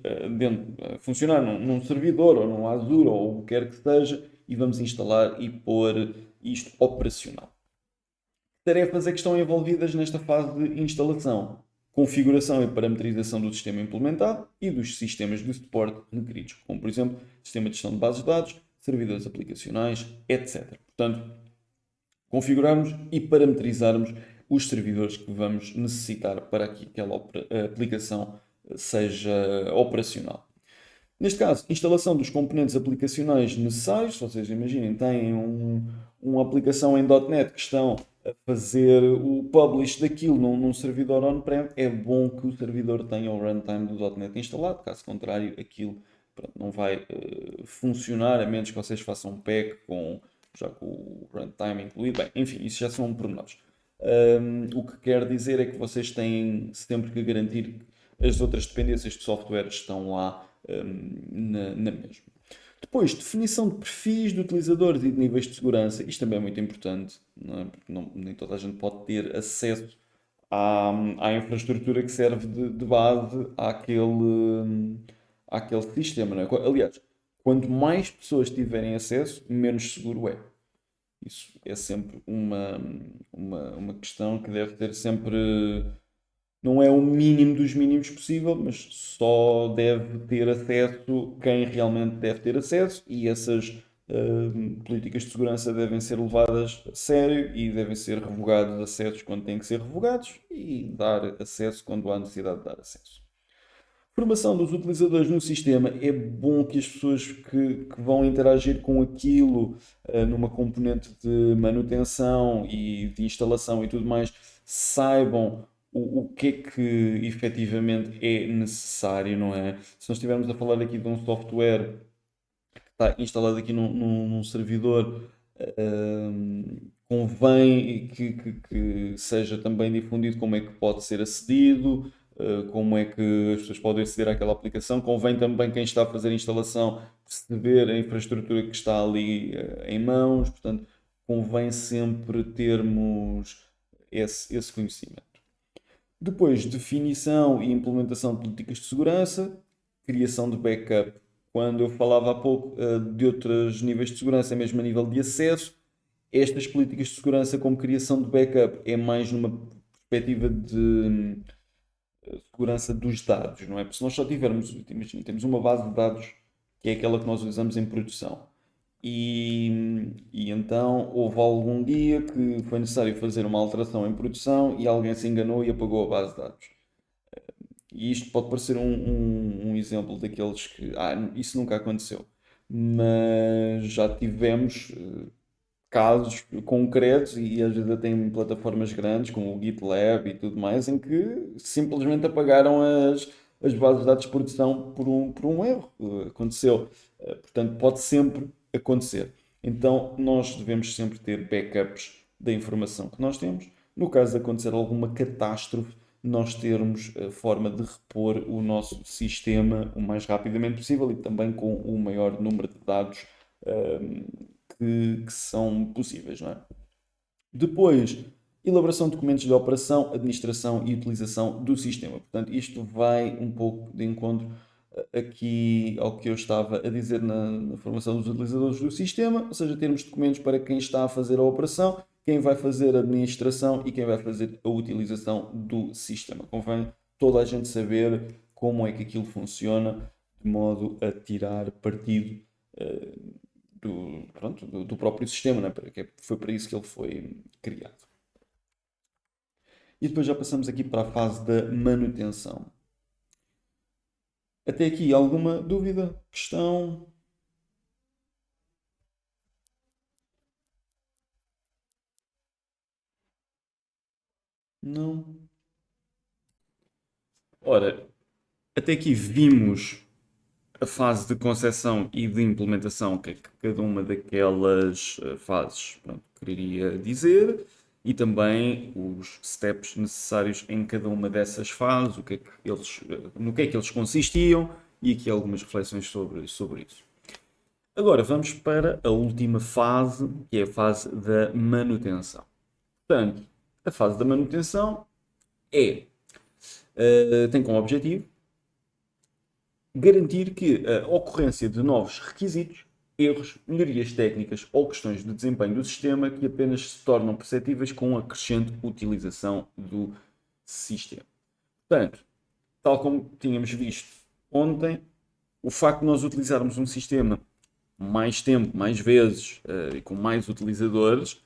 funcionar num servidor ou num Azure ou o que quer que seja e vamos instalar e pôr isto operacional. Tarefas é que estão envolvidas nesta fase de instalação, configuração e parametrização do sistema implementado e dos sistemas de suporte requeridos, como por exemplo, sistema de gestão de bases de dados, servidores aplicacionais, etc. Portanto, configurarmos e parametrizarmos os servidores que vamos necessitar para que aquela aplicação seja operacional. Neste caso, instalação dos componentes aplicacionais necessários. Se vocês imaginem, têm uma aplicação em .NET que estão a fazer o publish daquilo num servidor on-prem, é bom que o servidor tenha o runtime do .NET instalado, caso contrário, aquilo não vai funcionar, a menos que vocês façam um pack já com o runtime incluído. Bem, enfim, isso já são pormenores. O que quer dizer é que vocês têm sempre que garantir que as outras dependências de software estão lá na mesma. Depois, definição de perfis de utilizadores e de níveis de segurança. Isto também é muito importante, não é? Porque nem toda a gente pode ter acesso à infraestrutura que serve de base àquele sistema. Não é? Aliás, quanto mais pessoas tiverem acesso, menos seguro é. Isso é sempre uma questão que deve ter sempre. Não é o mínimo dos mínimos possível, mas só deve ter acesso quem realmente deve ter acesso, e essas políticas de segurança devem ser levadas a sério e devem ser revogados acessos quando têm que ser revogados e dar acesso quando há necessidade de dar acesso. Formação dos utilizadores no sistema. É bom que as pessoas que vão interagir com aquilo numa componente de manutenção e de instalação e tudo mais saibam o que é que efetivamente é necessário, não é? Se nós estivermos a falar aqui de um software que está instalado aqui num servidor, convém que seja também difundido como é que pode ser acedido, como é que as pessoas podem aceder àquela aplicação. Convém também quem está a fazer a instalação perceber a infraestrutura que está ali em mãos, portanto, convém sempre termos esse conhecimento. Depois, definição e implementação de políticas de segurança, criação de backup. Quando eu falava há pouco de outros níveis de segurança, mesmo a nível de acesso, estas políticas de segurança, como criação de backup, é mais numa perspectiva de segurança dos dados, não é? Porque se nós só tivermos, imagina, temos uma base de dados que é aquela que nós usamos em produção. E então houve algum dia que foi necessário fazer uma alteração em produção e alguém se enganou e apagou a base de dados. E isto pode parecer um exemplo daqueles que isso nunca aconteceu. Mas já tivemos casos concretos e às vezes até em plataformas grandes como o GitLab e tudo mais, em que simplesmente apagaram as bases de dados de produção por um erro. Aconteceu. Portanto, pode sempre acontecer. Então, nós devemos sempre ter backups da informação que nós temos. No caso de acontecer alguma catástrofe, nós termos a forma de repor o nosso sistema o mais rapidamente possível e também com o maior número de dados que são possíveis, não é? Depois, elaboração de documentos de operação, administração e utilização do sistema. Portanto, isto vai um pouco de encontro aqui ao que eu estava a dizer na formação dos utilizadores do sistema, ou seja, termos documentos para quem está a fazer a operação, quem vai fazer a administração e quem vai fazer a utilização do sistema. Convém toda a gente saber como é que aquilo funciona, de modo a tirar partido do próprio sistema, né? Porque foi para isso que ele foi criado. E depois já passamos aqui para a fase da manutenção. Até aqui, alguma dúvida? Questão? Não? Ora, até aqui vimos a fase de concepção e de implementação, o que é que cada uma daquelas fases pronto, quereria dizer, e também os steps necessários em cada uma dessas fases, o que é que eles, no que é que eles consistiam, e aqui algumas reflexões sobre isso. Agora vamos para a última fase, que é a fase da manutenção. Portanto, a fase da manutenção tem como objetivo garantir que a ocorrência de novos requisitos, erros, melhorias técnicas ou questões de desempenho do sistema que apenas se tornam perceptíveis com a crescente utilização do sistema. Portanto, tal como tínhamos visto ontem, o facto de nós utilizarmos um sistema mais tempo, mais vezes e com mais utilizadores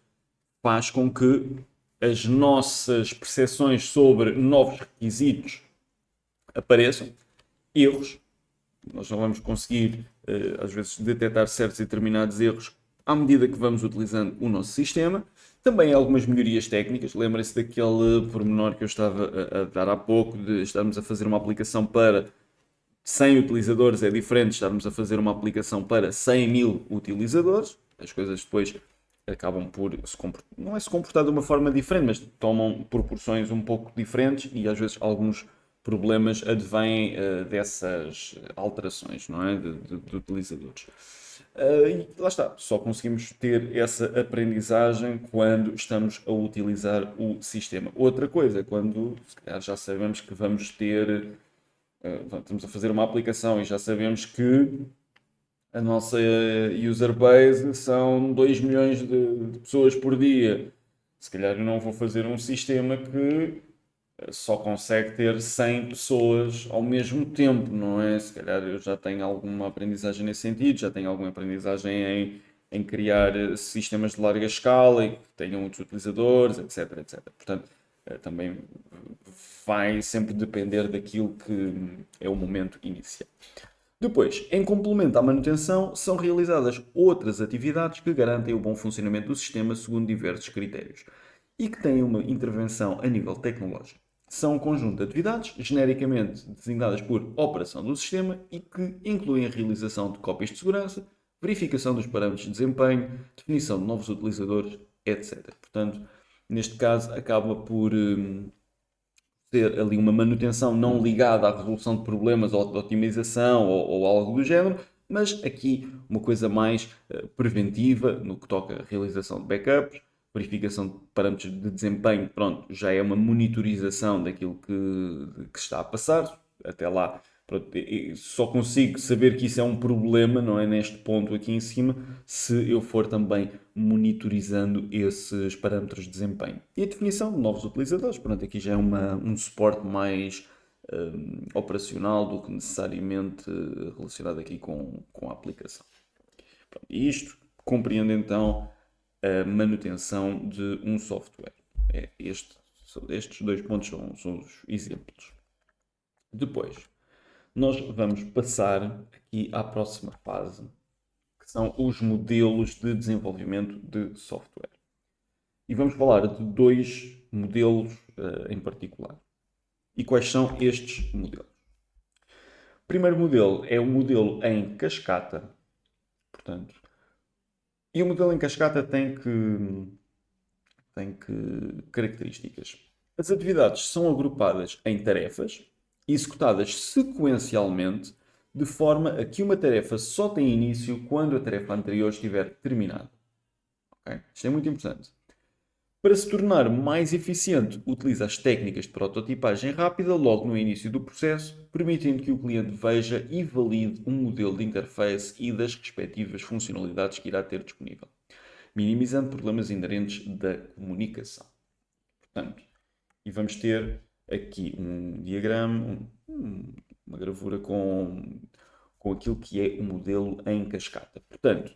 faz com que as nossas percepções sobre novos requisitos apareçam, erros. Nós não vamos conseguir, às vezes, detectar certos e determinados erros à medida que vamos utilizando o nosso sistema. Também há algumas melhorias técnicas. Lembrem-se daquele pormenor que eu estava a dar há pouco, de estarmos a fazer uma aplicação para 100 utilizadores, é diferente de estarmos a fazer uma aplicação para 100 mil utilizadores. As coisas depois acabam por se comportar, não é se comportar de uma forma diferente, mas tomam proporções um pouco diferentes e às vezes alguns problemas advêm dessas alterações, não é? De utilizadores. E lá está, só conseguimos ter essa aprendizagem quando estamos a utilizar o sistema. Outra coisa, quando se calhar, já sabemos que vamos ter, estamos a fazer uma aplicação e já sabemos que a nossa user base são 2 milhões de pessoas por dia. Se calhar eu não vou fazer um sistema que só consegue ter 100 pessoas ao mesmo tempo, não é? Se calhar eu já tenho alguma aprendizagem nesse sentido, já tenho alguma aprendizagem em criar sistemas de larga escala e que tenham muitos utilizadores, etc, etc. Portanto, também vai sempre depender daquilo que é o momento inicial. Depois, em complemento à manutenção, são realizadas outras atividades que garantem o bom funcionamento do sistema segundo diversos critérios e que têm uma intervenção a nível tecnológico. São um conjunto de atividades, genericamente designadas por operação do sistema e que incluem a realização de cópias de segurança, verificação dos parâmetros de desempenho, definição de novos utilizadores, etc. Portanto, neste caso, acaba por ter ali uma manutenção não ligada à resolução de problemas ou de otimização ou algo do género, mas aqui uma coisa mais preventiva no que toca à realização de backups, verificação de parâmetros de desempenho, pronto, já é uma monitorização daquilo que está a passar, até lá pronto, só consigo saber que isso é um problema, não é neste ponto aqui em cima, se eu for também monitorizando esses parâmetros de desempenho. E a definição de novos utilizadores, pronto, aqui já é um suporte mais operacional do que necessariamente relacionado aqui com a aplicação. Pronto, e isto compreende então a manutenção de um software. Estes dois pontos são os exemplos. Depois, nós vamos passar aqui à próxima fase, que são os modelos de desenvolvimento de software. E vamos falar de dois modelos em particular. E quais são estes modelos? O primeiro modelo é o modelo em cascata. Portanto, e o modelo em cascata tem que características. As atividades são agrupadas em tarefas, executadas sequencialmente, de forma a que uma tarefa só tem início quando a tarefa anterior estiver terminada. Okay? Isto é muito importante. Para se tornar mais eficiente, utiliza as técnicas de prototipagem rápida logo no início do processo, permitindo que o cliente veja e valide um modelo de interface e das respectivas funcionalidades que irá ter disponível, minimizando problemas inerentes da comunicação. Portanto, e vamos ter aqui um diagrama, Uma gravura com aquilo que é o modelo em cascata. Portanto,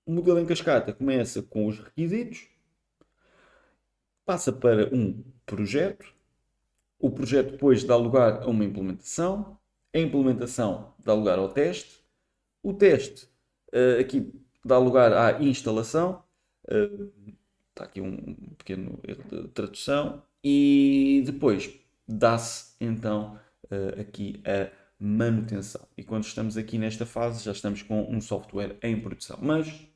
o modelo em cascata começa com os requisitos, passa para um projeto, o projeto depois dá lugar a uma implementação, a implementação dá lugar ao teste, o teste aqui dá lugar à instalação, está aqui um pequeno erro de tradução, e depois dá-se então aqui a manutenção. E quando estamos aqui nesta fase, já estamos com um software em produção. Mas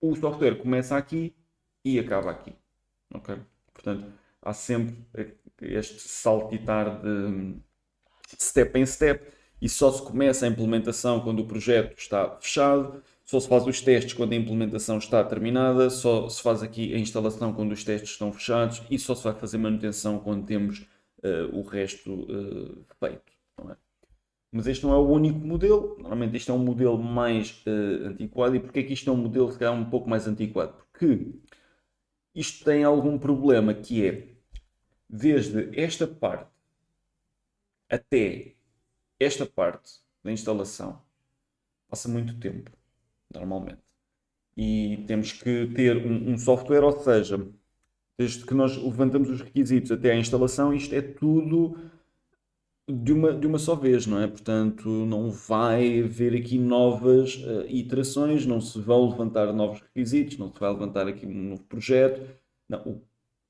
o software começa aqui e acaba aqui. Ok? Portanto, há sempre este saltitar de step em step e só se começa a implementação quando o projeto está fechado, só se faz os testes quando a implementação está terminada, só se faz aqui a instalação quando os testes estão fechados e só se vai fazer manutenção quando temos o resto feito. Não é? Mas este não é o único modelo, normalmente este é um modelo mais antiquado. E porquê é que isto é um modelo se calhar um pouco mais antiquado? Porque isto tem algum problema que é, desde esta parte até esta parte da instalação, passa muito tempo, normalmente. E temos que ter um software, ou seja, desde que nós levantamos os requisitos até à instalação, isto é tudo de uma só vez, não é? Portanto, não vai haver aqui novas iterações, não se vão levantar novos requisitos, não se vai levantar aqui um novo projeto. Não,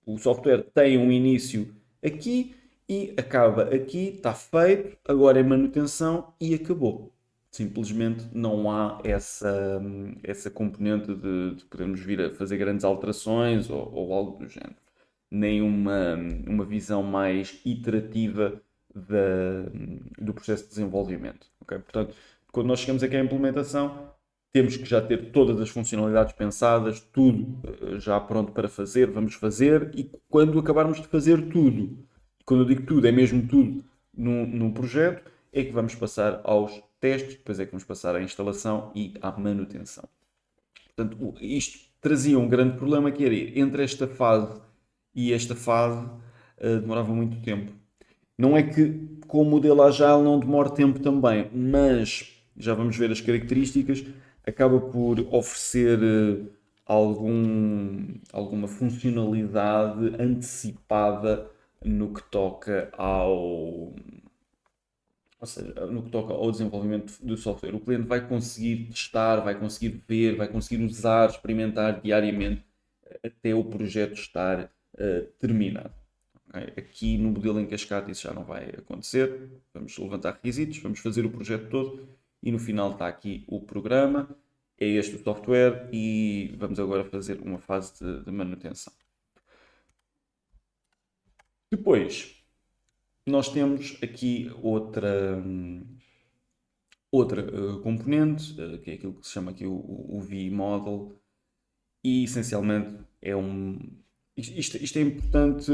o software tem um início aqui e acaba aqui, está feito, agora é manutenção e acabou. Simplesmente não há essa componente de podermos vir a fazer grandes alterações ou algo do género. Nem uma visão mais iterativa do processo de desenvolvimento. Okay? Portanto, quando nós chegamos aqui à implementação, temos que já ter todas as funcionalidades pensadas, tudo já pronto para fazer, vamos fazer, e quando acabarmos de fazer tudo, quando eu digo tudo, é mesmo tudo no projeto, é que vamos passar aos testes, depois é que vamos passar à instalação e à manutenção. Portanto, isto trazia um grande problema que era entre esta fase e esta fase demorava muito tempo. Não é que com o modelo Agile não demore tempo também, mas já vamos ver as características, acaba por oferecer alguma funcionalidade antecipada no que toca ou seja, no que toca ao desenvolvimento do software. O cliente vai conseguir testar, vai conseguir ver, vai conseguir usar, experimentar diariamente até o projeto estar terminado. Aqui no modelo em cascata isso já não vai acontecer. Vamos levantar requisitos, vamos fazer o projeto todo e no final está aqui o programa, é este o software e vamos agora fazer uma fase de manutenção. Depois, nós temos aqui outra componente, que é aquilo que se chama aqui o V-Model, e essencialmente é isto é importante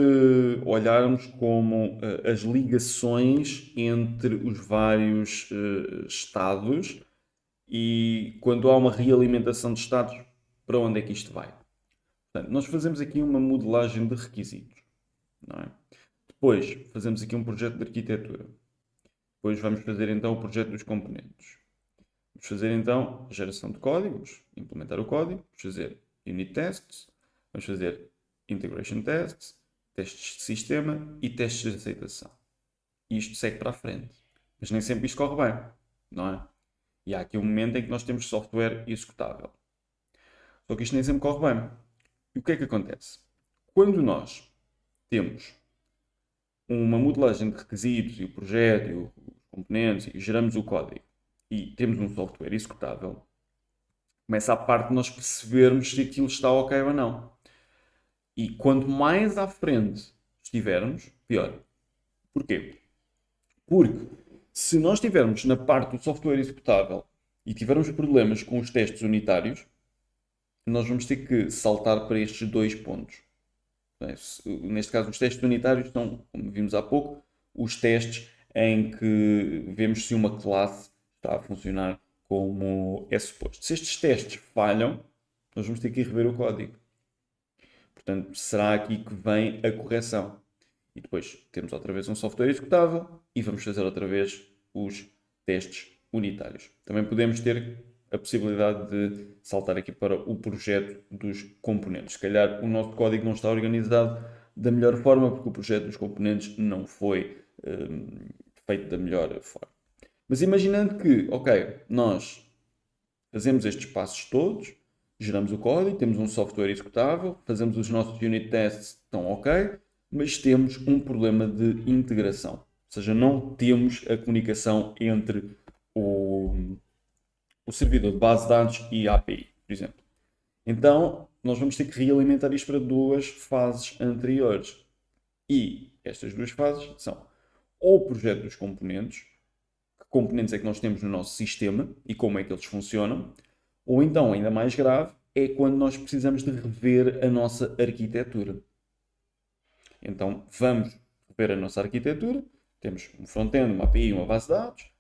olharmos como as ligações entre os vários estados e quando há uma realimentação de estados, para onde é que isto vai. Portanto, nós fazemos aqui uma modelagem de requisitos, não é? Depois fazemos aqui um projeto de arquitetura. Depois vamos fazer então o projeto dos componentes. Vamos fazer então a geração de códigos, implementar o código, vamos fazer unit tests, vamos fazer integration tests, testes de sistema e testes de aceitação. E isto segue para a frente. Mas nem sempre isto corre bem, não é? E há aqui um momento em que nós temos software executável. Só que isto nem sempre corre bem. E o que é que acontece? Quando nós temos uma modelagem de requisitos e o projeto e os componentes e geramos o código e temos um software executável, começa a parte de nós percebermos se aquilo está ok ou não. E quanto mais à frente estivermos, pior. Porquê? Porque se nós estivermos na parte do software executável e tivermos problemas com os testes unitários, nós vamos ter que saltar para estes dois pontos. Neste caso, os testes unitários são, como vimos há pouco, os testes em que vemos se uma classe está a funcionar como é suposto. Se estes testes falham, nós vamos ter que ir rever o código. Portanto, será aqui que vem a correção. E depois temos outra vez um software executável e vamos fazer outra vez os testes unitários. Também podemos ter a possibilidade de saltar aqui para o projeto dos componentes. Se calhar o nosso código não está organizado da melhor forma porque o projeto dos componentes não foi feito da melhor forma. Mas imaginando que, ok, nós fazemos estes passos todos, geramos o código, temos um software executável, fazemos os nossos unit tests, estão ok, mas temos um problema de integração. Ou seja, não temos a comunicação entre o servidor de base de dados e a API, por exemplo. Então, nós vamos ter que realimentar isto para duas fases anteriores. E estas duas fases são ou o projeto dos componentes, que componentes é que nós temos no nosso sistema e como é que eles funcionam, ou então, ainda mais grave, é quando nós precisamos de rever a nossa arquitetura. Então, vamos rever a nossa arquitetura, temos um front-end, uma API e uma base de dados,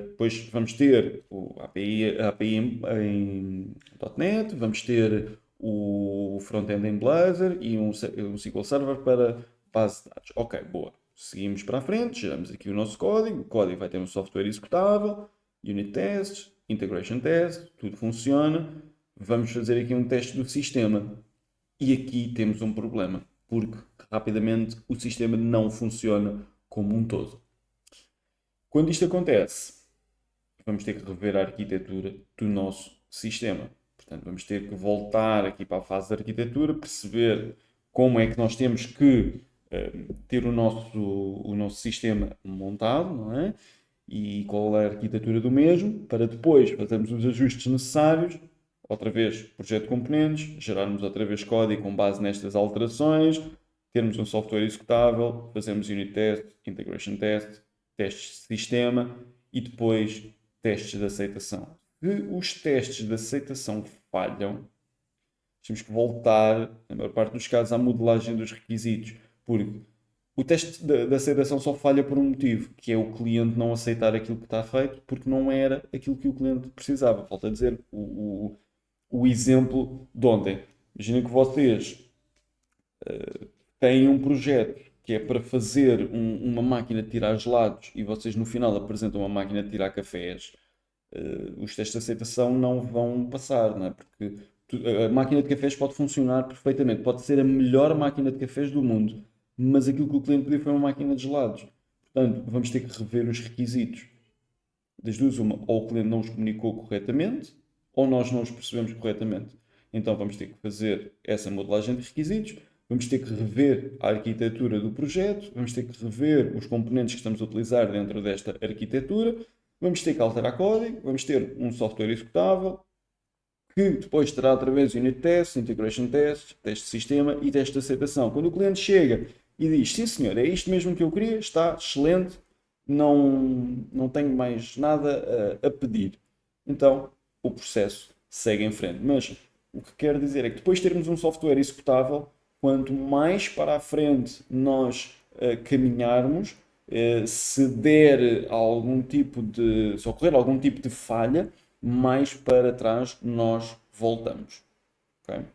depois vamos ter a API em .NET, vamos ter o front-end em Blazor e um SQL Server para base de dados. Ok, boa. Seguimos para a frente, geramos aqui o nosso código. O código vai ter um software executável, unit tests, integration test, tudo funciona. Vamos fazer aqui um teste do sistema. E aqui temos um problema, porque rapidamente o sistema não funciona como um todo. Quando isto acontece, vamos ter que rever a arquitetura do nosso sistema. Portanto, vamos ter que voltar aqui para a fase da arquitetura, perceber como é que nós temos que ter o nosso sistema montado, não é? E qual é a arquitetura do mesmo, para depois fazermos os ajustes necessários, outra vez projeto de componentes, gerarmos outra vez código com base nestas alterações, termos um software executável, fazermos unit test, integration test, testes de sistema e depois testes de aceitação. Se os testes de aceitação falham, temos que voltar, na maior parte dos casos, à modelagem dos requisitos, porque o teste de aceitação só falha por um motivo, que é o cliente não aceitar aquilo que está feito, porque não era aquilo que o cliente precisava. Falta a dizer o exemplo de ontem. Imaginem que vocês têm um projeto que é para fazer uma máquina de tirar gelados e vocês no final apresentam uma máquina de tirar cafés, os testes de aceitação não vão passar, não é? Porque a máquina de cafés pode funcionar perfeitamente, pode ser a melhor máquina de cafés do mundo, mas aquilo que o cliente pediu foi uma máquina de gelados. Portanto, vamos ter que rever os requisitos. Das duas, uma, ou o cliente não os comunicou corretamente, ou nós não os percebemos corretamente. Então vamos ter que fazer essa modelagem de requisitos, vamos ter que rever a arquitetura do projeto, vamos ter que rever os componentes que estamos a utilizar dentro desta arquitetura, vamos ter que alterar código, vamos ter um software executável, que depois terá outra vez unit test, integration test, teste de sistema e teste de aceitação. Quando o cliente chega e diz, sim senhor, é isto mesmo que eu queria, está excelente, não tenho mais nada a pedir. Então, o processo segue em frente. Mas o que quero dizer é que depois de termos um software executável, quanto mais para a frente nós caminharmos, se der algum tipo de, se ocorrer algum tipo de falha, mais para trás nós voltamos. Okay?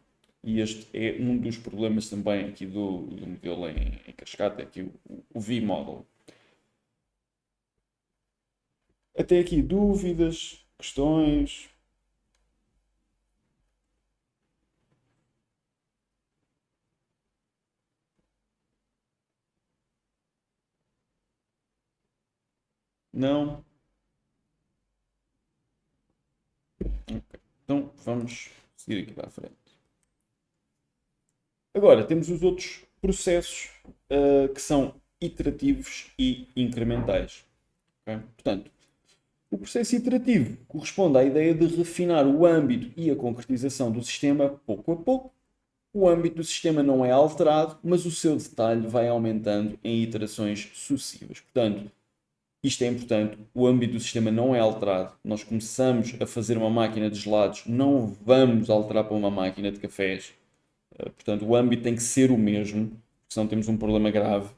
E este é um dos problemas também aqui do modelo em cascata, aqui o V-Model. Até aqui dúvidas, questões? Não? Ok. Então vamos seguir aqui para a frente. Agora temos os outros processos que são iterativos e incrementais. Okay? Portanto, o processo iterativo corresponde à ideia de refinar o âmbito e a concretização do sistema pouco a pouco. O âmbito do sistema não é alterado, mas o seu detalhe vai aumentando em iterações sucessivas. Portanto, isto é importante, o âmbito do sistema não é alterado. Nós começamos a fazer uma máquina de gelados, não vamos alterar para uma máquina de cafés. Portanto, o âmbito tem que ser o mesmo, senão temos um problema grave.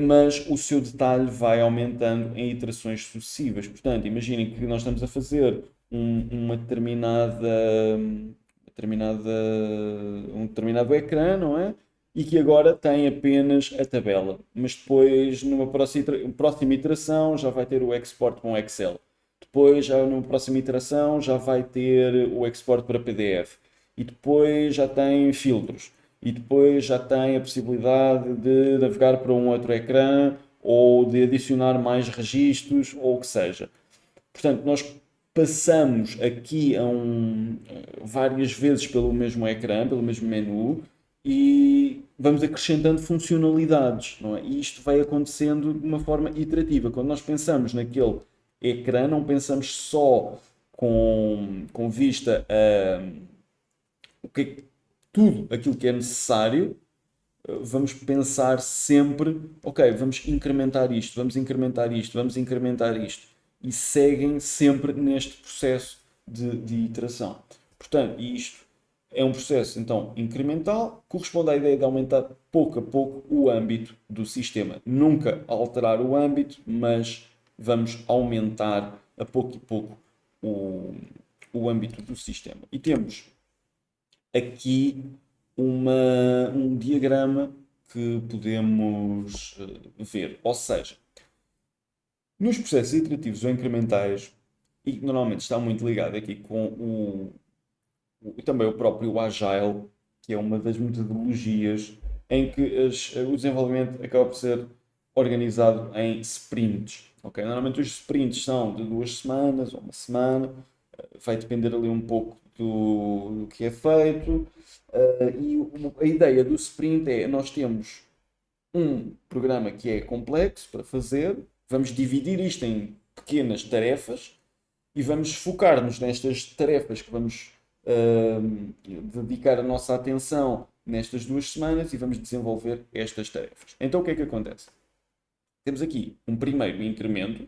Mas o seu detalhe vai aumentando em iterações sucessivas. Portanto, imaginem que nós estamos a fazer uma determinada, um determinado ecrã, não é? e que agora tem apenas a tabela. Mas depois, numa próxima iteração, já vai ter o export com Excel. Depois, já numa próxima iteração, já vai ter o export para PDF. E depois já tem filtros. E depois já tem a possibilidade de navegar para um outro ecrã ou de adicionar mais registros ou o que seja. Portanto, nós passamos aqui várias vezes pelo mesmo ecrã, pelo mesmo menu e vamos acrescentando funcionalidades, não é? E isto vai acontecendo de uma forma iterativa. Quando nós pensamos naquele ecrã, não pensamos só com vista a tudo aquilo que é necessário, vamos pensar sempre, ok, vamos incrementar isto, vamos incrementar isto, vamos incrementar isto. E seguem sempre neste processo de iteração. Portanto, isto é um processo então incremental, corresponde à ideia de aumentar pouco a pouco o âmbito do sistema. Nunca alterar o âmbito, mas vamos aumentar a pouco e pouco o âmbito do sistema. E temos aqui um diagrama que podemos ver. Ou seja, nos processos iterativos ou incrementais, e que normalmente está muito ligado aqui com também o próprio Agile, que é uma das metodologias em que o desenvolvimento acaba por ser organizado em sprints. Okay? Normalmente os sprints são de 2 semanas ou uma semana, vai depender ali um pouco do que é feito. A ideia do sprint é nós temos um programa que é complexo para fazer, vamos dividir isto em pequenas tarefas e vamos focar-nos nestas tarefas que vamos dedicar a nossa atenção nestas 2 semanas e vamos desenvolver estas tarefas. Então o que é que acontece? Temos aqui um primeiro incremento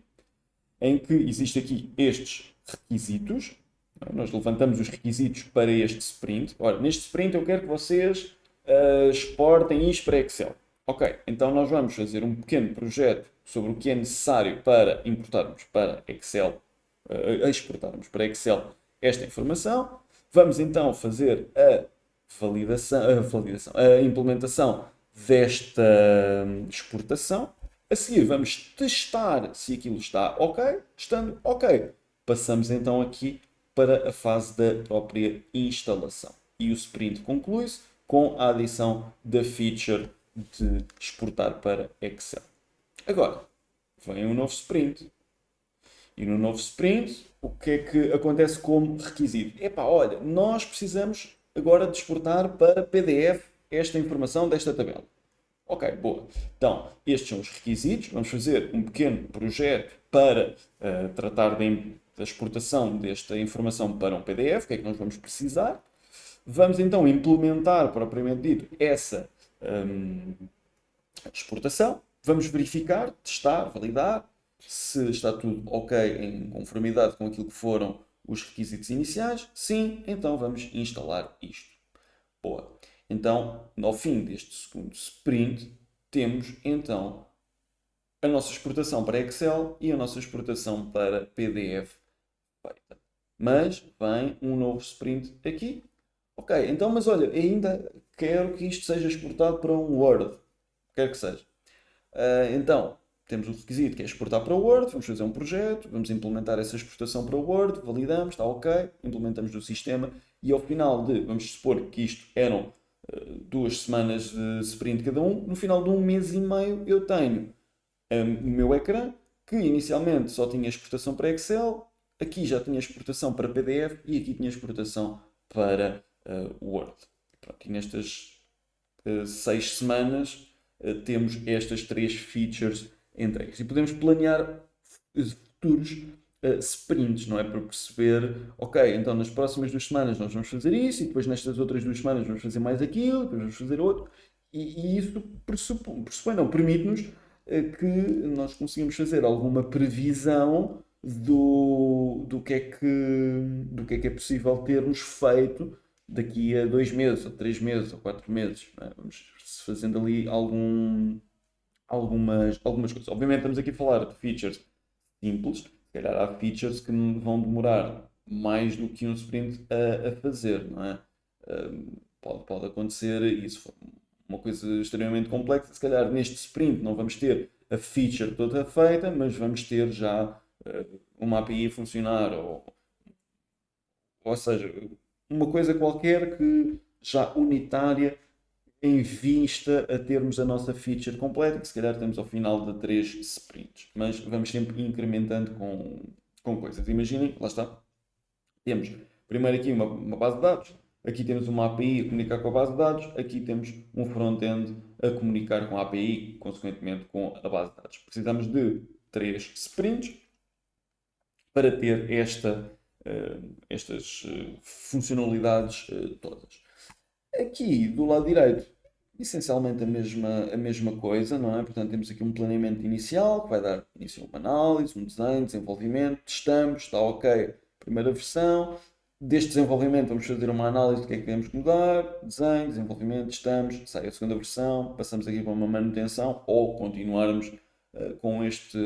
em que existe aqui estes requisitos. Nós levantamos os requisitos para este sprint. Ora, neste sprint eu quero que vocês exportem isto para Excel. Ok, então nós vamos fazer um pequeno projeto sobre o que é necessário para importarmos para Excel, exportarmos para Excel esta informação. Vamos então fazer a implementação desta exportação. A seguir vamos testar se aquilo está ok. Estando ok, passamos então aqui para a fase da própria instalação. E o sprint conclui-se com a adição da feature de exportar para Excel. Agora, vem um novo sprint. E no novo sprint, o que é que acontece como requisito? Epá, olha, nós precisamos agora de exportar para PDF esta informação desta tabela. Ok, boa. Então, estes são os requisitos. Vamos fazer um pequeno projeto para tratar da exportação desta informação para um PDF. O que é que nós vamos precisar? Vamos então implementar, propriamente dito, essa exportação. Vamos verificar, testar, validar se está tudo ok em conformidade com aquilo que foram os requisitos iniciais. Sim, então vamos instalar isto. Boa. Então, ao fim deste segundo sprint, temos então a nossa exportação para Excel e a nossa exportação para PDF feita. Mas vem um novo sprint aqui. Ok, então, mas olha, ainda quero que isto seja exportado para um Word. Quero que seja. Então, temos o requisito que é exportar para o Word, vamos fazer um projeto, vamos implementar essa exportação para o Word, validamos, está ok, implementamos no sistema e ao final vamos supor que isto eram 2 semanas de sprint cada um, no final de um mês e meio eu tenho o meu ecrã, que inicialmente só tinha exportação para Excel, aqui já tinha exportação para PDF e aqui tinha exportação para Word. Pronto, e nestas 6 semanas temos estas 3 features entregues. E podemos planear futuros sprints, não é? Para perceber, ok, então nas próximas 2 semanas nós vamos fazer isso, e depois nestas outras 2 semanas vamos fazer mais aquilo, depois vamos fazer outro, e isso pressupõe, não, permite-nos que nós conseguimos fazer alguma previsão do que é possível termos feito daqui a 2 meses, ou 3 meses, ou 4 meses. Não é? Vamos fazendo ali algumas coisas. Obviamente estamos aqui a falar de features simples, se calhar há features que vão demorar mais do que um sprint a fazer, não é? Pode acontecer isso, uma coisa extremamente complexa. Se calhar neste sprint não vamos ter a feature toda feita, mas vamos ter já uma API a funcionar, ou seja, uma coisa qualquer que já unitária em vista a termos a nossa feature completa, que se calhar temos ao final de 3 sprints. Mas vamos sempre incrementando com coisas. Imaginem, lá está, temos primeiro aqui uma base de dados, aqui temos uma API a comunicar com a base de dados, aqui temos um front-end a comunicar com a API, consequentemente com a base de dados. Precisamos de 3 sprints para ter estas funcionalidades todas. Aqui do lado direito, essencialmente a mesma coisa, não é? Portanto, temos aqui um planeamento inicial que vai dar início a uma análise, um desenho, desenvolvimento, testamos, está ok, primeira versão. Deste desenvolvimento vamos fazer uma análise do que é que temos que mudar, desenho, desenvolvimento, testamos, sai a segunda versão, passamos aqui para uma manutenção ou continuarmos com esta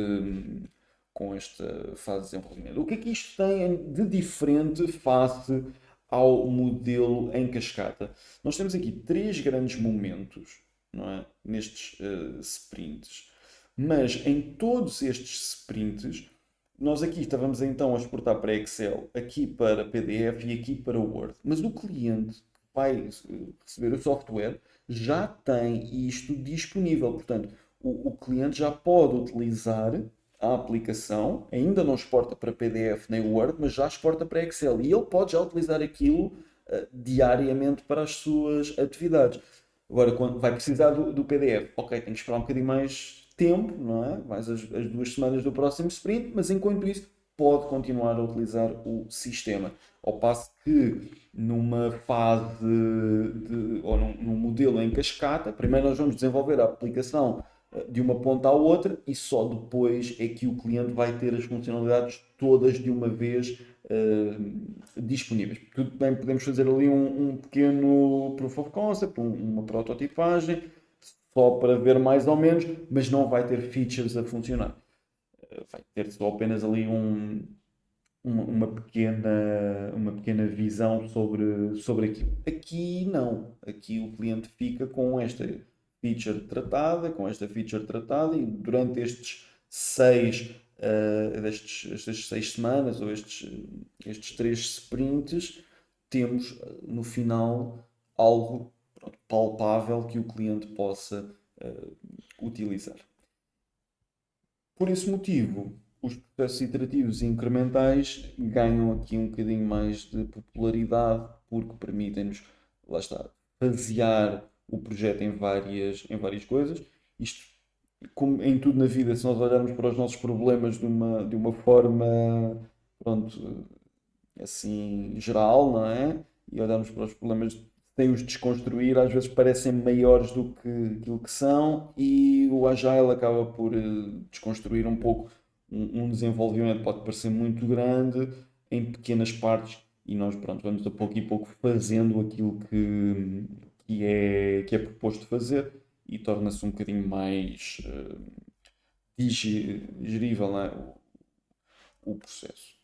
fase de desenvolvimento. O que é que isto tem de diferente face ao modelo em cascata? Nós temos aqui três grandes momentos, não é? Nestes sprints, mas em todos estes sprints, nós aqui estávamos então a exportar para Excel, aqui para PDF e aqui para Word, mas o cliente que vai receber o software já tem isto disponível, portanto, o cliente já pode utilizar a aplicação, ainda não exporta para PDF nem Word, mas já exporta para Excel e ele pode já utilizar aquilo diariamente para as suas atividades. Agora, quando vai precisar do PDF, ok, tem que esperar um bocadinho mais tempo, não é? Mais as 2 semanas do próximo sprint, mas enquanto isso pode continuar a utilizar o sistema. Ao passo que numa fase ou num modelo em cascata, primeiro nós vamos desenvolver a aplicação de uma ponta à outra e só depois é que o cliente vai ter as funcionalidades todas de uma vez disponíveis. Tudo bem, podemos fazer ali um pequeno proof of concept, uma prototipagem, só para ver mais ou menos, mas não vai ter features a funcionar. Vai ter só apenas ali uma pequena visão sobre aquilo. Aqui não. Aqui o cliente fica com esta feature tratada, e durante estas 6 semanas ou estes 3 sprints temos no final algo palpável que o cliente possa utilizar. Por esse motivo, os processos iterativos e incrementais ganham aqui um bocadinho mais de popularidade porque permitem-nos, lá está, fasear o projeto em várias coisas. Isto, como em tudo na vida, se nós olharmos para os nossos problemas de uma forma, pronto, assim, geral, não é? E olharmos para os problemas sem os desconstruir, às vezes parecem maiores do que aquilo que são, e o Agile acaba por desconstruir um pouco um desenvolvimento, pode parecer muito grande em pequenas partes, e nós, pronto, vamos a pouco e pouco fazendo aquilo que é proposto fazer e torna-se um bocadinho mais digerível, não é? O processo.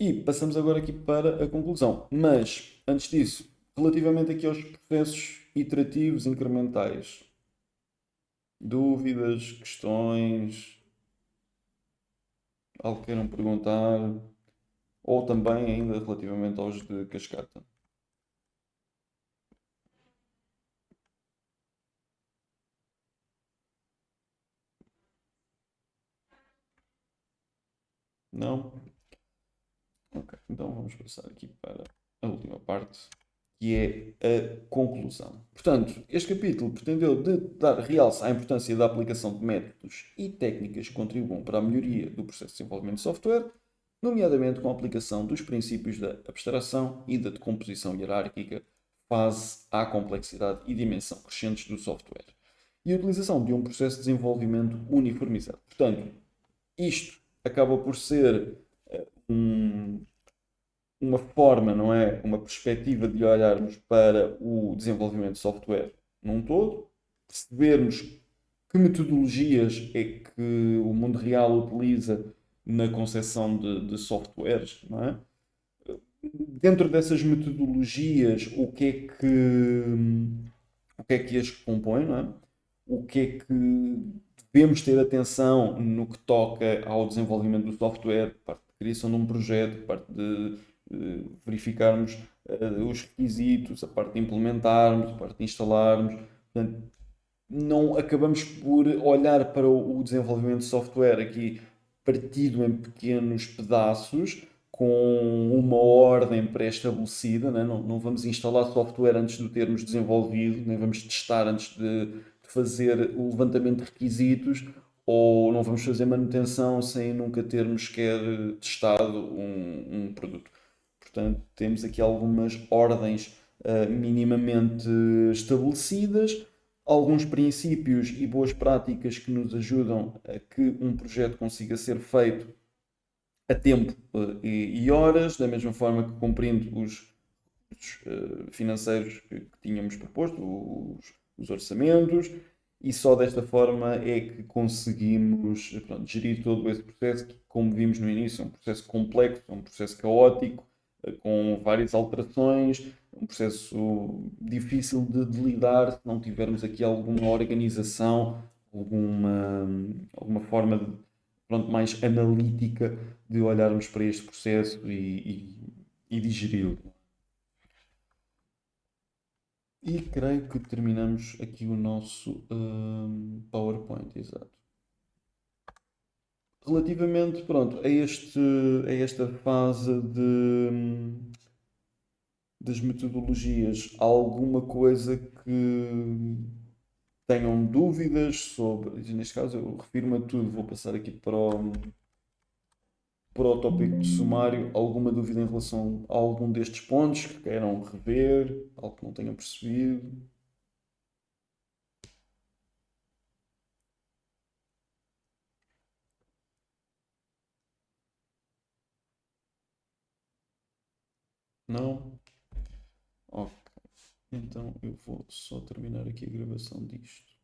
E passamos agora aqui para a conclusão. Mas, antes disso, relativamente aqui aos processos iterativos incrementais, dúvidas, questões, algo que queiram perguntar, ou também ainda relativamente aos de cascata. Não? Ok, então vamos passar aqui para a última parte, que é a conclusão. Portanto, este capítulo pretendeu dar realce à importância da aplicação de métodos e técnicas que contribuam para a melhoria do processo de desenvolvimento de software, nomeadamente com a aplicação dos princípios da abstração e da decomposição hierárquica face à complexidade e dimensão crescentes do software, e a utilização de um processo de desenvolvimento uniformizado. Portanto, isto acaba por ser um, uma forma, não é? Uma perspectiva de olharmos para o desenvolvimento de software num todo, percebermos que metodologias é que o mundo real utiliza na concepção de softwares, não é? Dentro dessas metodologias, o que é que o que é que as compõe, não é? O que é que devemos ter atenção no que toca ao desenvolvimento do software, parte de criação de um projeto, parte de verificarmos os requisitos, a parte de implementarmos, a parte de instalarmos. Portanto, não acabamos por olhar para o desenvolvimento de software aqui partido em pequenos pedaços, com uma ordem pré-estabelecida, né? Não vamos instalar software antes de o termos desenvolvido, nem vamos testar antes de fazer o levantamento de requisitos, ou não vamos fazer manutenção sem nunca termos sequer testado um produto. Portanto, temos aqui algumas ordens minimamente estabelecidas, alguns princípios e boas práticas que nos ajudam a que um projeto consiga ser feito a tempo e horas, da mesma forma que cumprindo os financeiros que tínhamos proposto, os orçamentos, e só desta forma é que conseguimos pronto, gerir todo esse processo que, como vimos no início, é um processo complexo, é um processo caótico, com várias alterações, é um processo difícil de lidar se não tivermos aqui alguma organização, alguma forma de, pronto, mais analítica de olharmos para este processo e digeri-lo. E creio que terminamos aqui o nosso PowerPoint, exato. Relativamente, pronto, a esta fase das metodologias, há alguma coisa que tenham dúvidas sobre? Neste caso, eu refiro-me a tudo, vou passar aqui para o tópico de sumário. Alguma dúvida em relação a algum destes pontos que queiram rever, algo que não tenham percebido? Não? Ok. Então eu vou só terminar aqui a gravação disto.